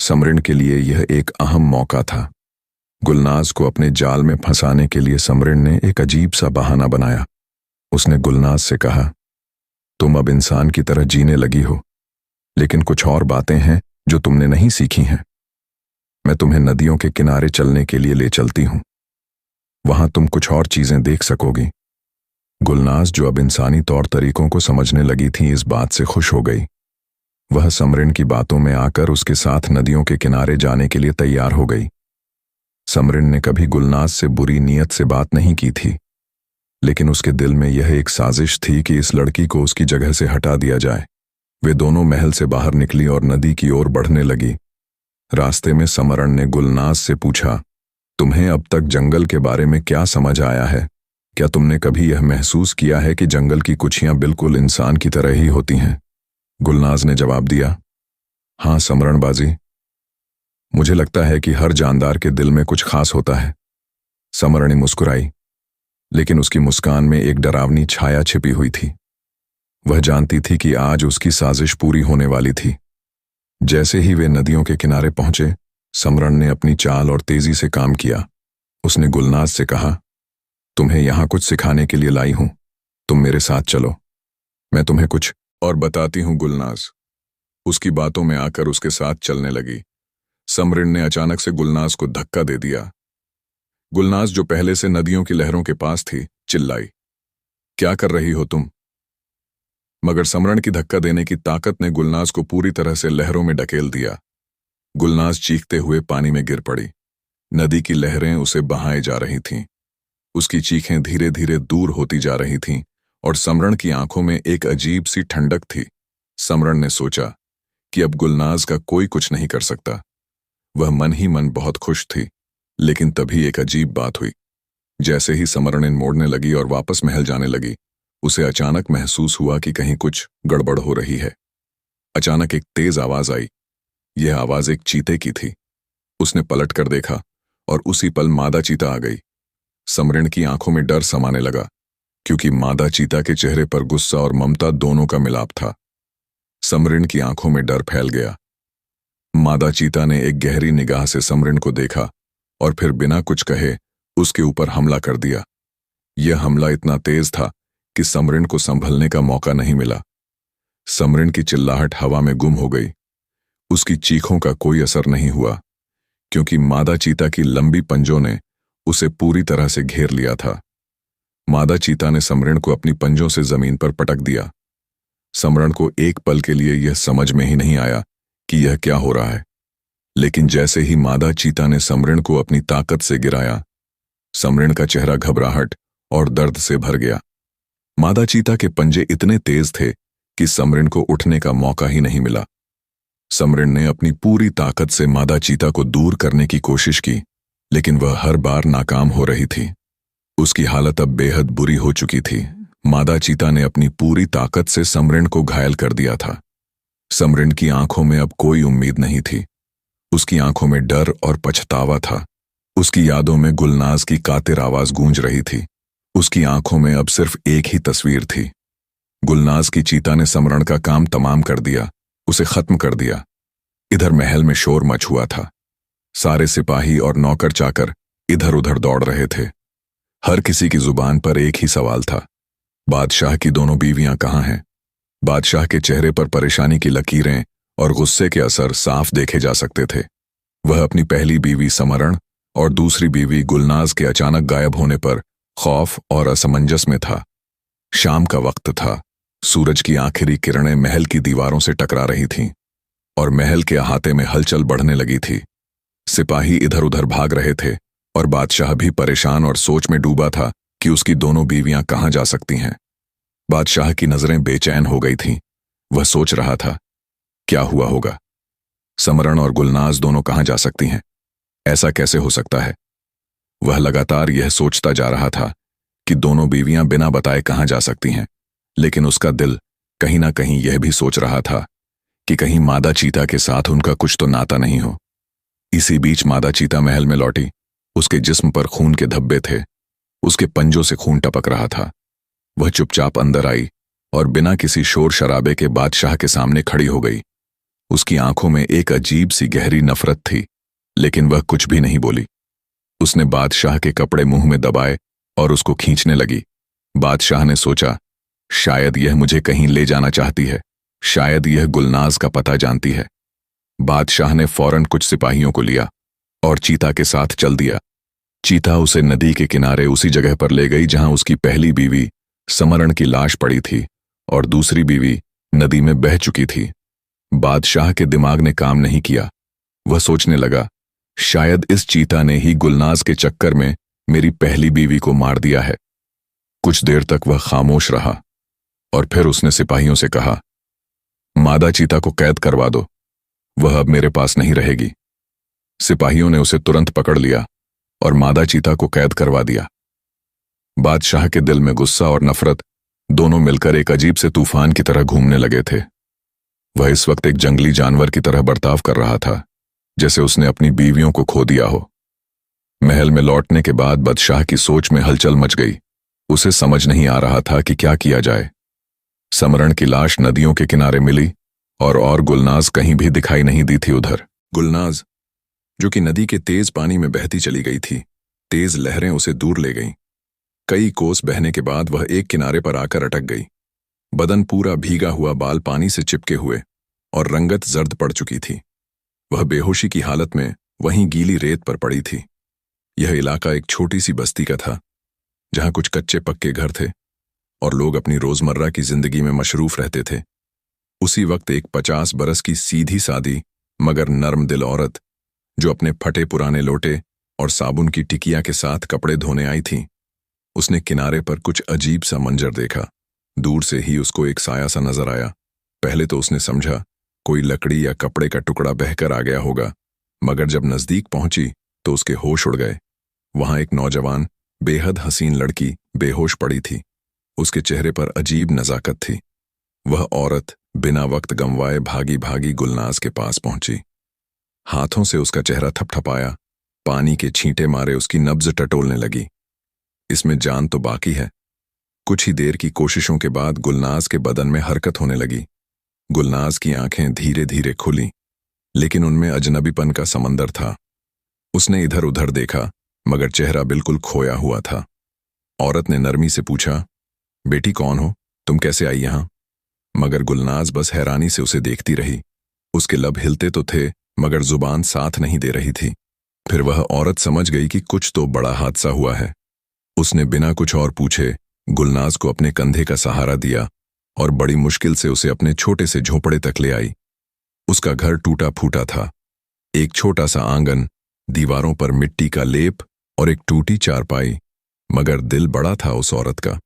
समरण के लिए यह एक अहम मौका था। गुलनाज को अपने जाल में फंसाने के लिए समरण ने एक अजीब सा बहाना बनाया। उसने गुलनाज से कहा, तुम अब इंसान की तरह जीने लगी हो, लेकिन कुछ और बातें हैं जो तुमने नहीं सीखी हैं। मैं तुम्हें नदियों के किनारे चलने के लिए ले चलती हूं। वहां तुम कुछ और चीजें देख सकोगी। गुलनाज, जो अब इंसानी तौर तरीकों को समझने लगी थी, इस बात से खुश हो गई। वह समरण की बातों में आकर उसके साथ नदियों के किनारे जाने के लिए तैयार हो गई। समरण ने कभी गुलनाज से बुरी नीयत से बात नहीं की थी, लेकिन उसके दिल में यह एक साजिश थी कि इस लड़की को उसकी जगह से हटा दिया जाए। वे दोनों महल से बाहर निकली और नदी की ओर बढ़ने लगी। रास्ते में समरण ने गुलनाज से पूछा, तुम्हें अब तक जंगल के बारे में क्या समझ आया है? क्या तुमने कभी यह महसूस किया है कि जंगल की कुछियां बिल्कुल इंसान की तरह ही होती हैं? गुलनाज ने जवाब दिया, हाँ समरण बाजी, मुझे लगता है कि हर जानदार के दिल में कुछ खास होता है। समरणी मुस्कुराई, लेकिन उसकी मुस्कान में एक डरावनी छाया छिपी हुई थी। वह जानती थी कि आज उसकी साजिश पूरी होने वाली थी। जैसे ही वे नदियों के किनारे पहुंचे, समरण ने अपनी चाल और तेजी से काम किया। उसने गुलनाज से कहा, तुम्हें यहां कुछ सिखाने के लिए लाई हूं, तुम मेरे साथ चलो, मैं तुम्हें कुछ और बताती हूं। गुलनाज उसकी बातों में आकर उसके साथ चलने लगी। समरण ने अचानक से गुलनाज को धक्का दे दिया। गुलनाज, जो पहले से नदियों की लहरों के पास थी, चिल्लाई, क्या कर रही हो तुम? मगर समरण की धक्का देने की ताकत ने गुलनाज को पूरी तरह से लहरों में ढकेल दिया। गुलनाज चीखते हुए पानी में गिर पड़ी। नदी की लहरें उसे बहाए जा रही थीं। उसकी चीखें धीरे धीरे दूर होती जा रही थीं और समरण की आंखों में एक अजीब सी ठंडक थी। समरण ने सोचा कि अब गुलनाज का कोई कुछ नहीं कर सकता। वह मन ही मन बहुत खुश थी, लेकिन तभी एक अजीब बात हुई। जैसे ही समरण मोड़ने लगी और वापस महल जाने लगी, उसे अचानक महसूस हुआ कि कहीं कुछ गड़बड़ हो रही है। अचानक एक तेज आवाज आई। यह आवाज एक चीते की थी। उसने पलट कर देखा और उसी पल मादा चीता आ गई। समरण की आंखों में डर समाने लगा, क्योंकि मादा चीता के चेहरे पर गुस्सा और ममता दोनों का मिलाप था। समरण की आंखों में डर फैल गया। मादा चीता ने एक गहरी निगाह से समरण को देखा और फिर बिना कुछ कहे उसके ऊपर हमला कर दिया। यह हमला इतना तेज था कि समरण को संभलने का मौका नहीं मिला। समरण की चिल्लाहट हवा में गुम हो गई। उसकी चीखों का कोई असर नहीं हुआ, क्योंकि मादा चीता की लंबी पंजों ने उसे पूरी तरह से घेर लिया था। मादा चीता ने समरण को अपनी पंजों से जमीन पर पटक दिया। समरण को एक पल के लिए यह समझ में ही नहीं आया कि यह क्या हो रहा है, लेकिन जैसे ही मादा चीता ने समरण को अपनी ताकत से गिराया, समरण का चेहरा घबराहट और दर्द से भर गया। मादा चीता के पंजे इतने तेज थे कि समरण को उठने का मौका ही नहीं मिला। समरण ने अपनी पूरी ताकत से मादा चीता को दूर करने की कोशिश की, लेकिन वह हर बार नाकाम हो रही थी। उसकी हालत अब बेहद बुरी हो चुकी थी। मादा चीता ने अपनी पूरी ताकत से समरण को घायल कर दिया था। समरण की आंखों में अब कोई उम्मीद नहीं थी। उसकी आंखों में डर और पछतावा था। उसकी यादों में गुलनाज की कातिर आवाज गूंज रही थी। उसकी आंखों में अब सिर्फ एक ही तस्वीर थी। गुलनाज की चीता ने समरण का काम तमाम कर दिया, उसे खत्म कर दिया। इधर महल में शोर मच हुआ था। सारे सिपाही और नौकर चाकर इधर उधर दौड़ रहे थे। हर किसी की जुबान पर एक ही सवाल था, बादशाह की दोनों बीवियां कहाँ हैं? बादशाह के चेहरे पर परेशानी की लकीरें और गुस्से के असर साफ देखे जा सकते थे। वह अपनी पहली बीवी समरण और दूसरी बीवी गुलनाज के अचानक गायब होने पर खौफ और असमंजस में था। शाम का वक्त था। सूरज की आखिरी किरणें महल की दीवारों से टकरा रही थीं और महल के अहाते में हलचल बढ़ने लगी थी। सिपाही इधर उधर भाग रहे थे और बादशाह भी परेशान और सोच में डूबा था कि उसकी दोनों बीवियां कहाँ जा सकती हैं। बादशाह की नजरें बेचैन हो गई थीं। वह सोच रहा था, क्या हुआ होगा? समरण और गुलनाज दोनों कहाँ जा सकती हैं? ऐसा कैसे हो सकता है? वह लगातार यह सोचता जा रहा था कि दोनों बीवियां बिना बताए कहाँ जा सकती हैं, लेकिन उसका दिल कहीं ना कहीं यह भी सोच रहा था कि कहीं मादा चीता के साथ उनका कुछ तो नाता नहीं हो। इसी बीच मादा चीता महल में लौटी। उसके जिस्म पर खून के धब्बे थे। उसके पंजों से खून टपक रहा था। वह चुपचाप अंदर आई और बिना किसी शोर शराबे के बादशाह के सामने खड़ी हो गई। उसकी आंखों में एक अजीब सी गहरी नफरत थी, लेकिन वह कुछ भी नहीं बोली। उसने बादशाह के कपड़े मुंह में दबाए और उसको खींचने लगी। बादशाह ने सोचा, शायद यह मुझे कहीं ले जाना चाहती है, शायद यह गुलनाज का पता जानती है। बादशाह ने फौरन कुछ सिपाहियों को लिया और चीता के साथ चल दिया। चीता उसे नदी के किनारे उसी जगह पर ले गई जहां उसकी पहली बीवी समरण की लाश पड़ी थी और दूसरी बीवी नदी में बह चुकी थी। बादशाह के दिमाग ने काम नहीं किया। वह सोचने लगा, शायद इस चीता ने ही गुलनाज के चक्कर में मेरी पहली बीवी को मार दिया है। कुछ देर तक वह खामोश रहा और फिर उसने सिपाहियों से कहा, मादा चीता को कैद करवा दो, वह अब मेरे पास नहीं रहेगी। सिपाहियों ने उसे तुरंत पकड़ लिया और मादा चीता को कैद करवा दिया। बादशाह के दिल में गुस्सा और नफरत दोनों मिलकर एक अजीब से तूफान की तरह घूमने लगे थे। वह इस वक्त एक जंगली जानवर की तरह बर्ताव कर रहा था, जैसे उसने अपनी बीवियों को खो दिया हो। महल में लौटने के बाद बादशाह की सोच में हलचल मच गई। उसे समझ नहीं आ रहा था कि क्या किया जाए। समरण की लाश नदियों के किनारे मिली और गुलनाज कहीं भी दिखाई नहीं दी थी उधर। गुलनाज, जो कि नदी के तेज पानी में बहती चली गई थी, तेज लहरें उसे दूर ले गईं। कई कोस बहने के बाद वह एक किनारे पर आकर अटक गई। बदन पूरा भीगा हुआ, बाल पानी से चिपके हुए और रंगत जर्द पड़ चुकी थी। वह बेहोशी की हालत में वहीं गीली रेत पर पड़ी थी। यह इलाका एक छोटी सी बस्ती का था, जहां कुछ कच्चे पक्के घर थे और लोग अपनी रोजमर्रा की जिंदगी में मशरूफ रहते थे। उसी वक्त एक 50 बरस की सीधी सादी मगर नर्म दिल औरत, जो अपने फटे पुराने लोटे और साबुन की टिकिया के साथ कपड़े धोने आई थी, उसने किनारे पर कुछ अजीब सा मंजर देखा। दूर से ही उसको एक साया सा नजर आया। पहले तो उसने समझा कोई लकड़ी या कपड़े का टुकड़ा बहकर आ गया होगा, मगर जब नजदीक पहुंची तो उसके होश उड़ गए। वहां एक नौजवान, बेहद हसीन लड़की बेहोश पड़ी थी। उसके चेहरे पर अजीब नजाकत थी। वह औरत बिना वक्त गंवाए भागी भागी गुलनाज के पास पहुंची। हाथों से उसका चेहरा थपथपाया, पानी के छींटे मारे उसकी नब्ज टटोलने लगी। इसमें जान तो बाकी है। कुछ ही देर की कोशिशों के बाद गुलनाज के बदन में हरकत होने लगी। गुलनाज की आंखें धीरे धीरे खुली, लेकिन उनमें अजनबीपन का समंदर था। उसने इधर उधर देखा, मगर चेहरा बिल्कुल खोया हुआ था। औरत ने नरमी से पूछा, बेटी कौन हो, तुम कैसे आई यहां? मगर गुलनाज बस हैरानी से उसे देखती रही। उसके लब हिलते तो थे, मगर जुबान साथ नहीं दे रही थी। फिर वह औरत समझ गई कि कुछ तो बड़ा हादसा हुआ है। उसने बिना कुछ और पूछे गुलनाज को अपने कंधे का सहारा दिया और बड़ी मुश्किल से उसे अपने छोटे से झोंपड़े तक ले आई। उसका घर टूटा फूटा था। एक छोटा सा आंगन, दीवारों पर मिट्टी का लेप और एक टूटी चारपाई, मगर दिल बड़ा था उस औरत का।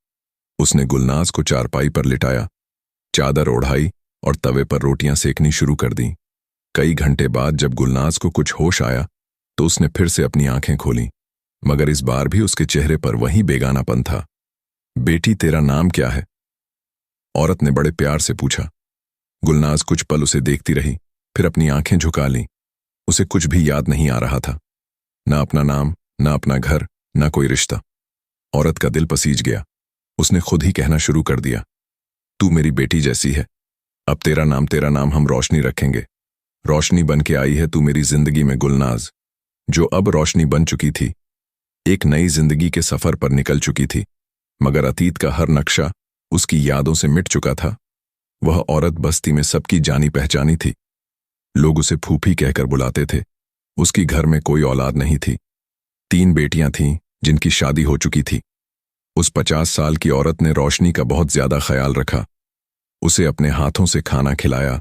उसने गुलनाज को चारपाई पर लिटाया, चादर ओढ़ाई और तवे पर रोटियां सेकनी शुरू कर दी। कई घंटे बाद जब गुलनाज को कुछ होश आया तो उसने फिर से अपनी आंखें खोली, मगर इस बार भी उसके चेहरे पर वही बेगानापन था। बेटी, तेरा नाम क्या है? औरत ने बड़े प्यार से पूछा। गुलनाज कुछ पल उसे देखती रही, फिर अपनी आंखें झुका लीं। उसे कुछ भी याद नहीं आ रहा था, ना अपना नाम, ना अपना घर, ना कोई रिश्ता। औरत का दिल पसीज गया। उसने खुद ही कहना शुरू कर दिया, तू मेरी बेटी जैसी है। अब तेरा नाम हम रोशनी रखेंगे। रोशनी बन के आई है तू मेरी जिंदगी में गुलनाज, जो अब रोशनी बन चुकी थी। एक नई जिंदगी के सफर पर निकल चुकी थी, मगर अतीत का हर नक्शा उसकी यादों से मिट चुका था। वह औरत बस्ती में सबकी जानी पहचानी थी। लोग उसे फूफी कहकर बुलाते थे। उसकी घर में कोई औलाद नहीं थी। 3 बेटियां थीं जिनकी शादी हो चुकी थी। उस 50 साल की औरत ने रोशनी का बहुत ज्यादा ख्याल रखा। उसे अपने हाथों से खाना खिलाया,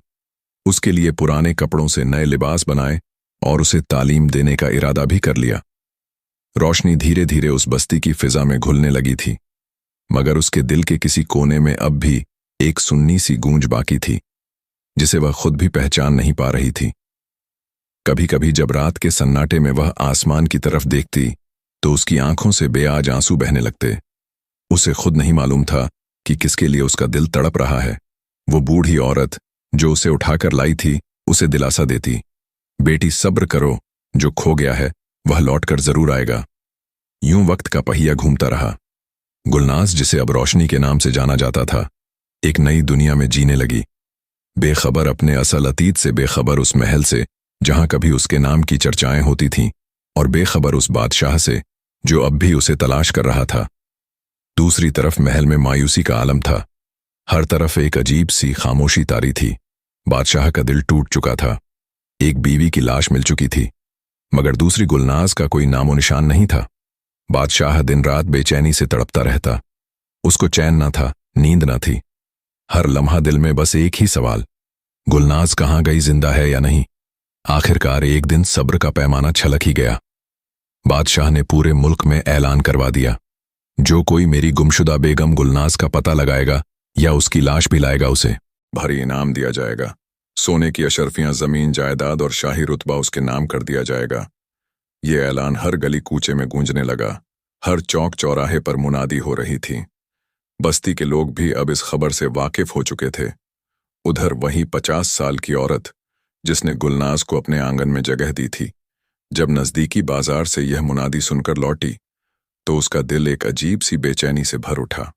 उसके लिए पुराने कपड़ों से नए लिबास बनाए और उसे तालीम देने का इरादा भी कर लिया। रोशनी धीरे धीरे उस बस्ती की फिजा में घुलने लगी थी, मगर उसके दिल के किसी कोने में अब भी एक सुन्नी सी गूंज बाकी थी, जिसे वह खुद भी पहचान नहीं पा रही थी। कभी कभी जब रात के सन्नाटे में वह आसमान की तरफ देखती तो उसकी आंखों से बेआज आंसू बहने लगते। उसे खुद नहीं मालूम था कि किसके लिए उसका दिल तड़प रहा है। वो बूढ़ी औरत जो उसे उठाकर लाई थी उसे दिलासा देती, बेटी सब्र करो, जो खो गया है वह लौटकर जरूर आएगा। यूं वक्त का पहिया घूमता रहा। गुलनाज, जिसे अब रोशनी के नाम से जाना जाता था, एक नई दुनिया में जीने लगी। बेखबर अपने असल अतीत से, बेखबर उस महल से जहां कभी उसके नाम की चर्चाएं होती थीं, और बेखबर उस बादशाह से जो अब भी उसे तलाश कर रहा था। दूसरी तरफ महल में मायूसी का आलम था। हर तरफ एक अजीब सी खामोशी तारी थी। बादशाह का दिल टूट चुका था। एक बीवी की लाश मिल चुकी थी, मगर दूसरी गुलनाज का कोई नामो निशान नहीं था। बादशाह दिन रात बेचैनी से तड़पता रहता। उसको चैन न था, नींद न थी। हर लम्हा दिल में बस एक ही सवाल, गुलनाज कहाँ गई, जिंदा है या नहीं? आखिरकार एक दिन सब्र का पैमाना छलक ही गया। बादशाह ने पूरे मुल्क में ऐलान करवा दिया, जो कोई मेरी गुमशुदा बेगम गुलनाज का पता लगाएगा या उसकी लाश भी लाएगा, उसे भारी इनाम दिया जाएगा। सोने की अशरफियां, जमीन जायदाद और शाही रुतबा उसके नाम कर दिया जाएगा। ये ऐलान हर गली कूचे में गूंजने लगा। हर चौक चौराहे पर मुनादी हो रही थी। बस्ती के लोग भी अब इस खबर से वाकिफ हो चुके थे। उधर वही 50 साल की औरत जिसने गुलनाज को अपने आंगन में जगह दी थी, जब नजदीकी बाजार से यह मुनादी सुनकर लौटी तो उसका दिल एक अजीब सी बेचैनी से भर उठा।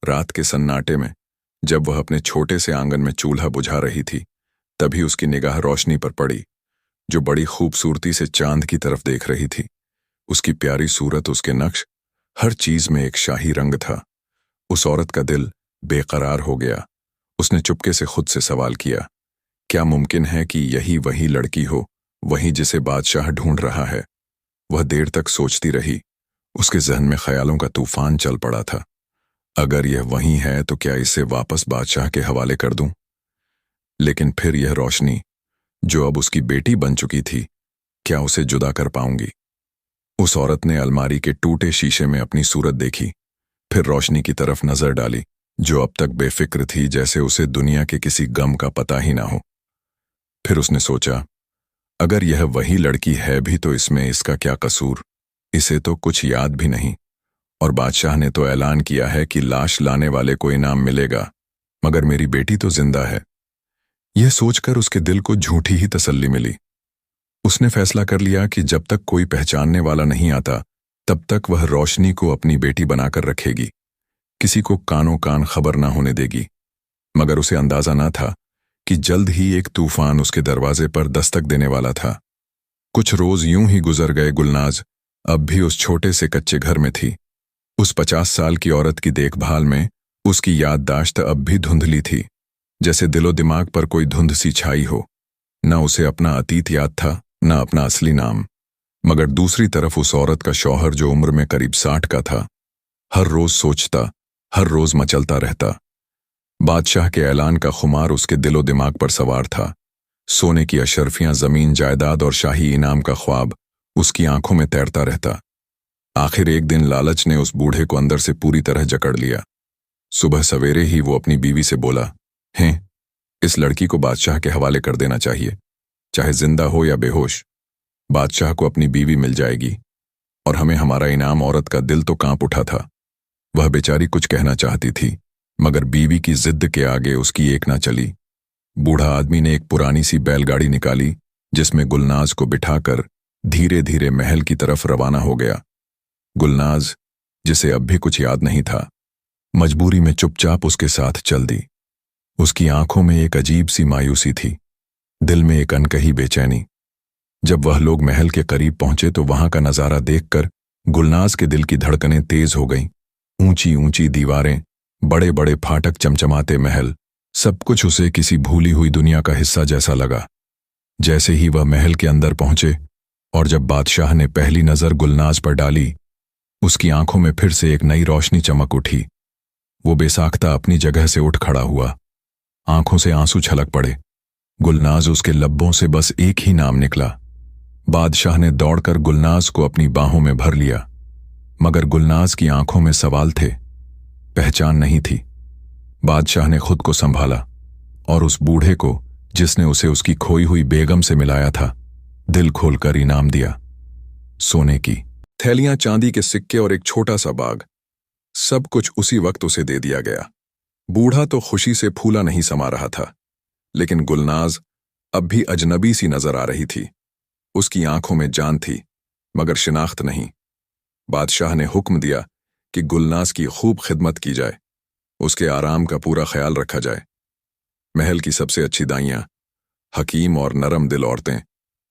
रात के सन्नाटे में जब वह अपने छोटे से आंगन में चूल्हा बुझा रही थी, तभी उसकी निगाह रोशनी पर पड़ी, जो बड़ी खूबसूरती से चांद की तरफ देख रही थी। उसकी प्यारी सूरत, उसके नक्श, हर चीज में एक शाही रंग था। उस औरत का दिल बेकरार हो गया। उसने चुपके से खुद से सवाल किया, क्या मुमकिन है कि यही वही लड़की हो, वही जिसे बादशाह ढूंढ रहा है? वह देर तक सोचती रही। उसके जहन में ख्यालों का तूफान चल पड़ा था। अगर यह वही है तो क्या इसे वापस बादशाह के हवाले कर दूं? लेकिन फिर यह रोशनी, जो अब उसकी बेटी बन चुकी थी, क्या उसे जुदा कर पाऊंगी? उस औरत ने अलमारी के टूटे शीशे में अपनी सूरत देखी, फिर रोशनी की तरफ नजर डाली, जो अब तक बेफिक्र थी, जैसे उसे दुनिया के किसी गम का पता ही ना हो। फिर उसने सोचा, अगर यह वही लड़की है भी तो इसमें इसका क्या कसूर? इसे तो कुछ याद भी नहीं, और बादशाह ने तो ऐलान किया है कि लाश लाने वाले को इनाम मिलेगा, मगर मेरी बेटी तो जिंदा है। यह सोचकर उसके दिल को झूठी ही तसल्ली मिली। उसने फैसला कर लिया कि जब तक कोई पहचानने वाला नहीं आता, तब तक वह रोशनी को अपनी बेटी बनाकर रखेगी, किसी को कानों कान खबर ना होने देगी। मगर उसे अंदाजा ना था कि जल्द ही एक तूफान उसके दरवाजे पर दस्तक देने वाला था। कुछ रोज यूं ही गुजर गए। गुलनाज अब भी उस छोटे से कच्चे घर में थी। उस 50 साल की औरत की देखभाल में उसकी याददाश्त अब भी धुंधली थी, जैसे दिलो दिमाग पर कोई धुंध सी छाई हो। न उसे अपना अतीत याद था, न अपना असली नाम। मगर दूसरी तरफ उस औरत का शौहर, जो उम्र में करीब 60 का था, हर रोज सोचता, हर रोज मचलता रहता। बादशाह के ऐलान का खुमार उसके दिलो दिमाग पर सवार था। सोने की अशर्फियां, जमीन जायदाद और शाही इनाम का ख्वाब उसकी आंखों में तैरता रहता। आखिर एक दिन लालच ने उस बूढ़े को अंदर से पूरी तरह जकड़ लिया। सुबह सवेरे ही वो अपनी बीवी से बोला, हैं, इस लड़की को बादशाह के हवाले कर देना चाहिए, चाहे जिंदा हो या बेहोश। बादशाह को अपनी बीवी मिल जाएगी और हमें हमारा इनाम। औरत का दिल तो कांप उठा था। वह बेचारी कुछ कहना चाहती थी, मगर बीवी की जिद के आगे उसकी एक ना चली। बूढ़ा आदमी ने एक पुरानी सी बैलगाड़ी निकाली, जिसमें गुलनाज को बिठाकर धीरे धीरे महल की तरफ रवाना हो गया। गुलनाज, जिसे अब भी कुछ याद नहीं था, मजबूरी में चुपचाप उसके साथ चल दी। उसकी आंखों में एक अजीब सी मायूसी थी, दिल में एक अनकही बेचैनी। जब वह लोग महल के करीब पहुंचे तो वहां का नजारा देखकर गुलनाज के दिल की धड़कनें तेज हो गईं। ऊंची ऊंची दीवारें, बड़े बड़े फाटक, चमचमाते महल, सब कुछ उसे किसी भूली हुई दुनिया का हिस्सा जैसा लगा। जैसे ही वह महल के अंदर पहुंचे और जब बादशाह ने पहली नजर गुलनाज पर डाली, उसकी आंखों में फिर से एक नई रोशनी चमक उठी। वो बेसाख्ता अपनी जगह से उठ खड़ा हुआ। आंखों से आंसू छलक पड़े। गुलनाज, उसके लब्बों से बस एक ही नाम निकला। बादशाह ने दौड़कर गुलनाज को अपनी बाहों में भर लिया, मगर गुलनाज की आंखों में सवाल थे, पहचान नहीं थी। बादशाह ने खुद को संभाला और उस बूढ़े को, जिसने उसे उसकी खोई हुई बेगम से मिलाया था, दिल खोलकर इनाम दिया। सोने की थैलियां, चांदी के सिक्के और एक छोटा सा बाग, सब कुछ उसी वक्त उसे दे दिया गया। बूढ़ा तो खुशी से फूला नहीं समा रहा था, लेकिन गुलनाज अब भी अजनबी सी नजर आ रही थी। उसकी आंखों में जान थी, मगर शिनाख्त नहीं। बादशाह ने हुक्म दिया कि गुलनाज की खूब खिदमत की जाए, उसके आराम का पूरा ख्याल रखा जाए। महल की सबसे अच्छी दाइयां, हकीम और नरम दिल औरतें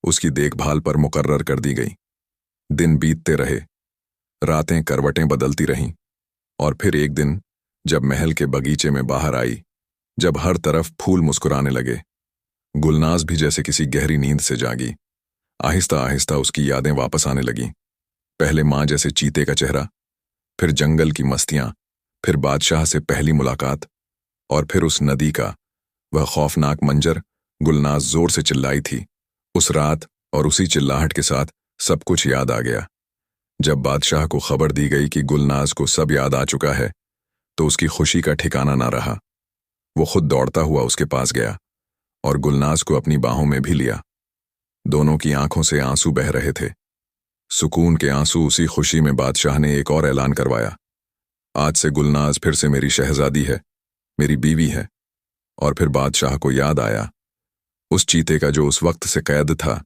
उसकी देखभाल पर मुकर्रर कर दी गईं। दिन बीतते रहे, रातें करवटें बदलती रहीं, और फिर एक दिन जब महल के बगीचे में बाहर आई, जब हर तरफ फूल मुस्कुराने लगे, गुलनाज भी जैसे किसी गहरी नींद से जागी। आहिस्ता आहिस्ता उसकी यादें वापस आने लगीं। पहले मां जैसे चीते का चेहरा, फिर जंगल की मस्तियां, फिर बादशाह से पहली मुलाकात, और फिर उस नदी का वह खौफनाक मंजर। गुलनाज जोर से चिल्लाई थी। उस रात और उसी चिल्लाहट के साथ सब कुछ याद आ गया। जब बादशाह को खबर दी गई कि गुलनाज को सब याद आ चुका है, तो उसकी खुशी का ठिकाना ना रहा। वो खुद दौड़ता हुआ उसके पास गया और गुलनाज को अपनी बाहों में भी लिया। दोनों की आंखों से आंसू बह रहे थे, सुकून के आंसू। उसी खुशी में बादशाह ने एक और ऐलान करवाया, आज से गुलनाज फिर से मेरी शहजादी है, मेरी बीवी है। और फिर बादशाह को याद आया उस चीते का जो उस वक्त से कैद था,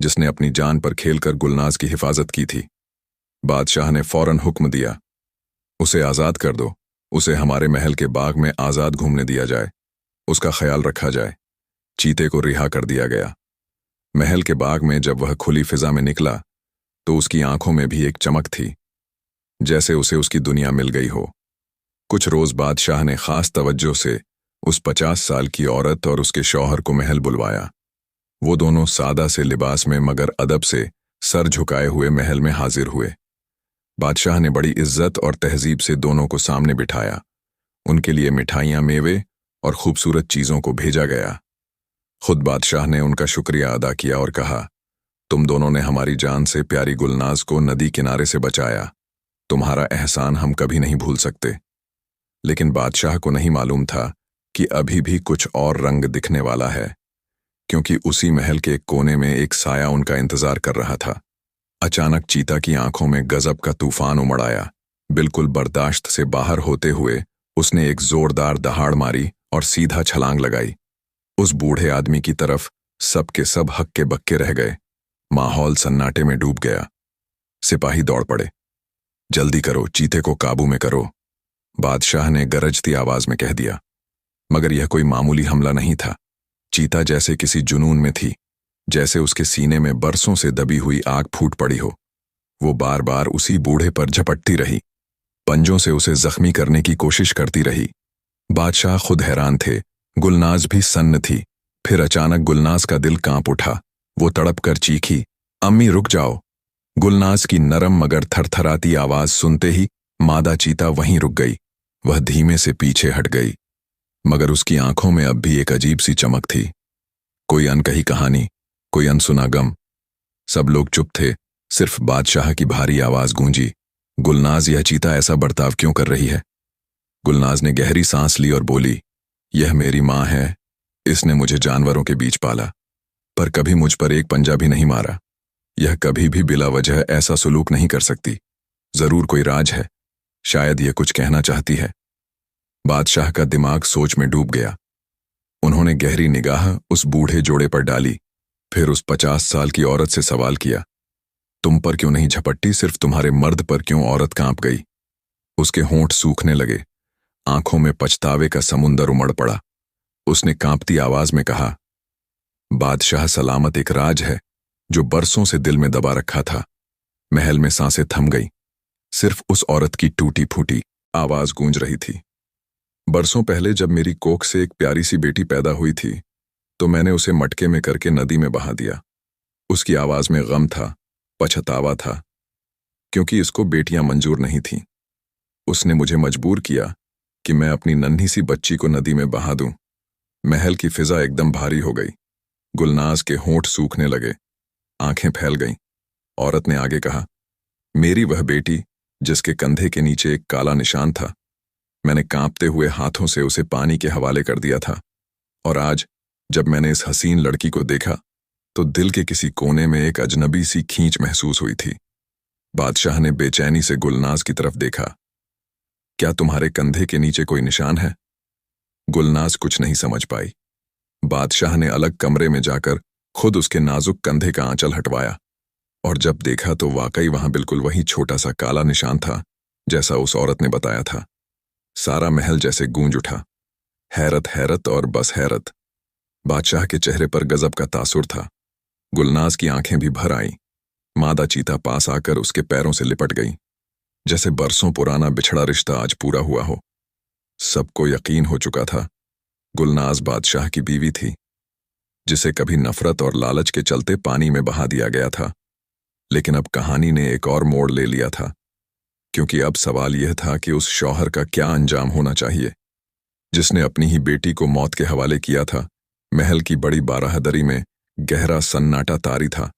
जिसने अपनी जान पर खेलकर गुलनाज की हिफाजत की थी। बादशाह ने फौरन हुक्म दिया, उसे आज़ाद कर दो, उसे हमारे महल के बाग में आज़ाद घूमने दिया जाए, उसका ख्याल रखा जाए। चीते को रिहा कर दिया गया। महल के बाग में जब वह खुली फिजा में निकला तो उसकी आंखों में भी एक चमक थी, जैसे उसे उसकी दुनिया मिल गई हो। कुछ रोज बादशाह ने खास तवज्जो से उस 50 साल की औरत और उसके शौहर को महल बुलवाया। वो दोनों सादा से लिबास में मगर अदब से सर झुकाए हुए महल में हाजिर हुए। बादशाह ने बड़ी इज्जत और तहजीब से दोनों को सामने बिठाया। उनके लिए मिठाइयाँ, मेवे और खूबसूरत चीज़ों को भेजा गया। खुद बादशाह ने उनका शुक्रिया अदा किया और कहा, तुम दोनों ने हमारी जान से प्यारी गुलनाज को नदी किनारे से बचाया। तुम्हारा एहसान हम कभी नहीं भूल सकते। लेकिन बादशाह को नहीं मालूम था कि अभी भी कुछ और रंग दिखने वाला है, क्योंकि उसी महल के एक कोने में एक साया उनका इंतजार कर रहा था। अचानक चीता की आंखों में गजब का तूफान उमड़ आया। बिल्कुल बर्दाश्त से बाहर होते हुए उसने एक जोरदार दहाड़ मारी और सीधा छलांग लगाई। उस बूढ़े आदमी की तरफ सब के सब हक्के बक्के रह गए। माहौल सन्नाटे में डूब गया। सिपाही दौड़ पड़े। जल्दी करो, चीते को काबू में करो, बादशाह ने गरजती आवाज में कह दिया। मगर यह कोई मामूली हमला नहीं था। चीता जैसे किसी जुनून में थी, जैसे उसके सीने में बरसों से दबी हुई आग फूट पड़ी हो। वो बार बार उसी बूढ़े पर झपटती रही, पंजों से उसे जख्मी करने की कोशिश करती रही। बादशाह खुद हैरान थे, गुलनाज भी सन्न थी। फिर अचानक गुलनाज का दिल कांप उठा। वो तड़प कर चीखी, अम्मी रुक जाओ। गुलनाज की नरम मगर थरथराती आवाज सुनते ही मादा चीता वहीं रुक गई। वह धीमे से पीछे हट गई, मगर उसकी आंखों में अब भी एक अजीब सी चमक थी। कोई अनकही कहानी, कोई अनसुना गम। सब लोग चुप थे, सिर्फ बादशाह की भारी आवाज गूंजी, गुलनाज, यह चीता ऐसा बर्ताव क्यों कर रही है? गुलनाज ने गहरी सांस ली और बोली, यह मेरी माँ है। इसने मुझे जानवरों के बीच पाला, पर कभी मुझ पर एक पंजा भी नहीं मारा। यह कभी भी बिला वजह ऐसा सुलूक नहीं कर सकती। जरूर कोई राज है, शायद यह कुछ कहना चाहती है। बादशाह का दिमाग सोच में डूब गया। उन्होंने गहरी निगाह उस बूढ़े जोड़े पर डाली, फिर उस 50 साल की औरत से सवाल किया, तुम पर क्यों नहीं झपट्टी, सिर्फ तुम्हारे मर्द पर क्यों औरत कांप गई? उसके होंठ सूखने लगे, आंखों में पछतावे का समुंदर उमड़ पड़ा। उसने कांपती आवाज में कहा, बादशाह सलामत एक राज है जो बरसों से दिल में दबा रखा था। महल में सांसें थम गई, सिर्फ उस औरत की टूटी फूटी आवाज गूंज रही थी। बरसों पहले जब मेरी कोख से एक प्यारी सी बेटी पैदा हुई थी, तो मैंने उसे मटके में करके नदी में बहा दिया। उसकी आवाज में गम था, पछतावा था, क्योंकि इसको बेटियां मंजूर नहीं थीं। उसने मुझे मजबूर किया कि मैं अपनी नन्ही सी बच्ची को नदी में बहा दूं। महल की फिजा एकदम भारी हो गई। गुलनाज के होंठ सूखने लगे, आंखें फैल गईं। औरत ने आगे कहा, मेरी वह बेटी जिसके कंधे के नीचे एक काला निशान था, मैंने कांपते हुए हाथों से उसे पानी के हवाले कर दिया था। और आज जब मैंने इस हसीन लड़की को देखा तो दिल के किसी कोने में एक अजनबी सी खींच महसूस हुई थी। बादशाह ने बेचैनी से गुलनाज की तरफ देखा। क्या तुम्हारे कंधे के नीचे कोई निशान है? गुलनाज कुछ नहीं समझ पाई। बादशाह ने अलग कमरे में जाकर खुद उसके नाजुक कंधे का आंचल हटवाया, और जब देखा तो वाकई वहां बिल्कुल वही छोटा सा काला निशान था जैसा उस औरत ने बताया था। सारा महल जैसे गूंज उठा। हैरत हैरत और बस हैरत। बादशाह के चेहरे पर गजब का तासुर था। गुलनाज की आंखें भी भर आईं। मादा चीता पास आकर उसके पैरों से लिपट गई, जैसे बरसों पुराना बिछड़ा रिश्ता आज पूरा हुआ हो। सबको यकीन हो चुका था, गुलनाज बादशाह की बीवी थी, जिसे कभी नफरत और लालच के चलते पानी में बहा दिया गया था। लेकिन अब कहानी ने एक और मोड़ ले लिया था, क्योंकि अब सवाल यह था कि उस शौहर का क्या अंजाम होना चाहिए, जिसने अपनी ही बेटी को मौत के हवाले किया था। महल की बड़ी बाराहदरी में गहरा सन्नाटा तारी था।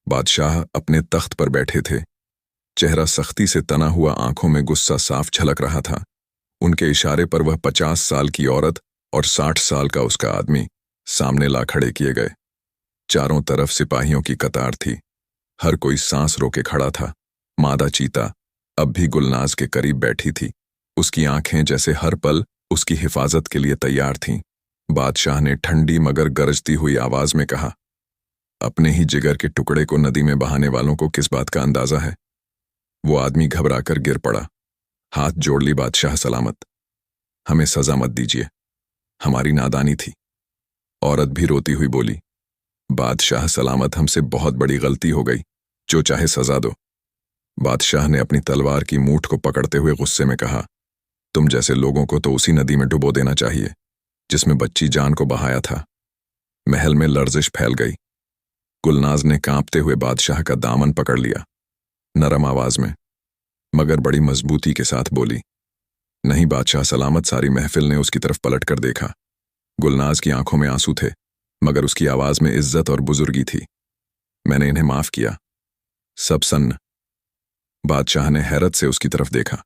बादशाह अपने तख्त पर बैठे थे। चेहरा सख्ती से तना हुआ, आंखों में गुस्सा साफ झलक रहा था। उनके इशारे पर वह 50 साल की औरत और 60 साल का उसका आदमी सामने ला खड़े किए गए। चारों तरफ सिपाहियों की कतार थी। हर कोई सांस रोके खड़ा था। मादा चीता अब भी गुलनाज के करीब बैठी थी। उसकी आंखें जैसे हर पल उसकी हिफाजत के लिए तैयार थीं। बादशाह ने ठंडी मगर गरजती हुई आवाज में कहा, अपने ही जिगर के टुकड़े को नदी में बहाने वालों को किस बात का अंदाजा है? वो आदमी घबराकर गिर पड़ा। हाथ जोड़ ली बादशाह सलामत, हमें सजा मत दीजिए, हमारी नादानी थी। औरत भी रोती हुई बोली, बादशाह सलामत, हमसे बहुत बड़ी गलती हो गई, जो चाहे सजा दो। बादशाह ने अपनी तलवार की मूठ को पकड़ते हुए गुस्से में कहा, तुम जैसे लोगों को तो उसी नदी में डुबो देना चाहिए जिसमें बच्ची जान को बहाया था। महल में लर्जिश फैल गई। गुलनाज ने कांपते हुए बादशाह का दामन पकड़ लिया, नरम आवाज में मगर बड़ी मजबूती के साथ बोली, नहीं बादशाह सलामत। सारी महफिल ने उसकी तरफ पलट कर देखा। गुलनाज की आंखों में आंसू थे, मगर उसकी आवाज में इज्जत और बुजुर्गी थी। मैंने इन्हें माफ किया, सब सन्न। बादशाह ने हैरत से उसकी तरफ देखा।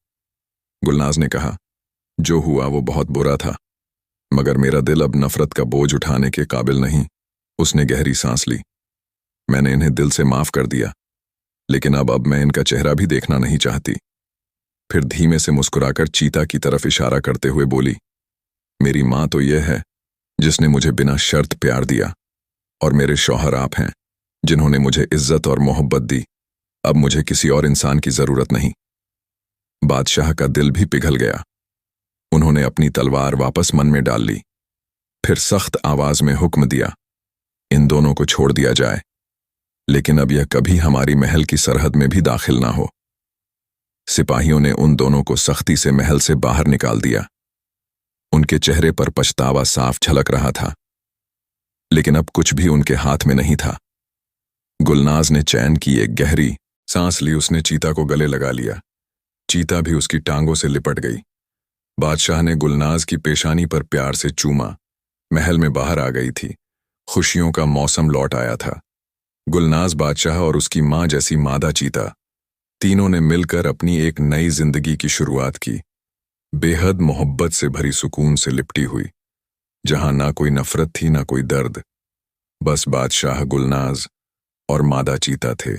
गुलनाज ने कहा, जो हुआ वो बहुत बुरा था, मगर मेरा दिल अब नफरत का बोझ उठाने के काबिल नहीं। उसने गहरी सांस ली। मैंने इन्हें दिल से माफ कर दिया, लेकिन अब मैं इनका चेहरा भी देखना नहीं चाहती। फिर धीमे से मुस्कुराकर चीता की तरफ इशारा करते हुए बोली, मेरी माँ तो यह है जिसने मुझे बिना शर्त प्यार दिया, और मेरे शौहर आप हैं जिन्होंने मुझे इज्जत और मोहब्बत दी। अब मुझे किसी और इंसान की जरूरत नहीं। बादशाह का दिल भी पिघल गया। उन्होंने अपनी तलवार वापस मन में डाल ली। फिर सख्त आवाज में हुक्म दिया, इन दोनों को छोड़ दिया जाए, लेकिन अब यह कभी हमारी महल की सरहद में भी दाखिल ना हो। सिपाहियों ने उन दोनों को सख्ती से महल से बाहर निकाल दिया। उनके चेहरे पर पछतावा साफ झलक रहा था, लेकिन अब कुछ भी उनके हाथ में नहीं था। गुलनाज ने चैन की एक गहरी सांस ली। उसने चीता को गले लगा लिया। चीता भी उसकी टांगों से लिपट गई। बादशाह ने गुलनाज की पेशानी पर प्यार से चूमा। महल में बाहर आ गई थी। खुशियों का मौसम लौट आया था। गुलनाज, बादशाह और उसकी मां जैसी मादा चीता, तीनों ने मिलकर अपनी एक नई जिंदगी की शुरुआत की, बेहद मोहब्बत से भरी, सुकून से लिपटी हुई, जहां ना कोई नफरत थी ना कोई दर्द, बस बादशाह, गुलनाज और मादा चीता थे।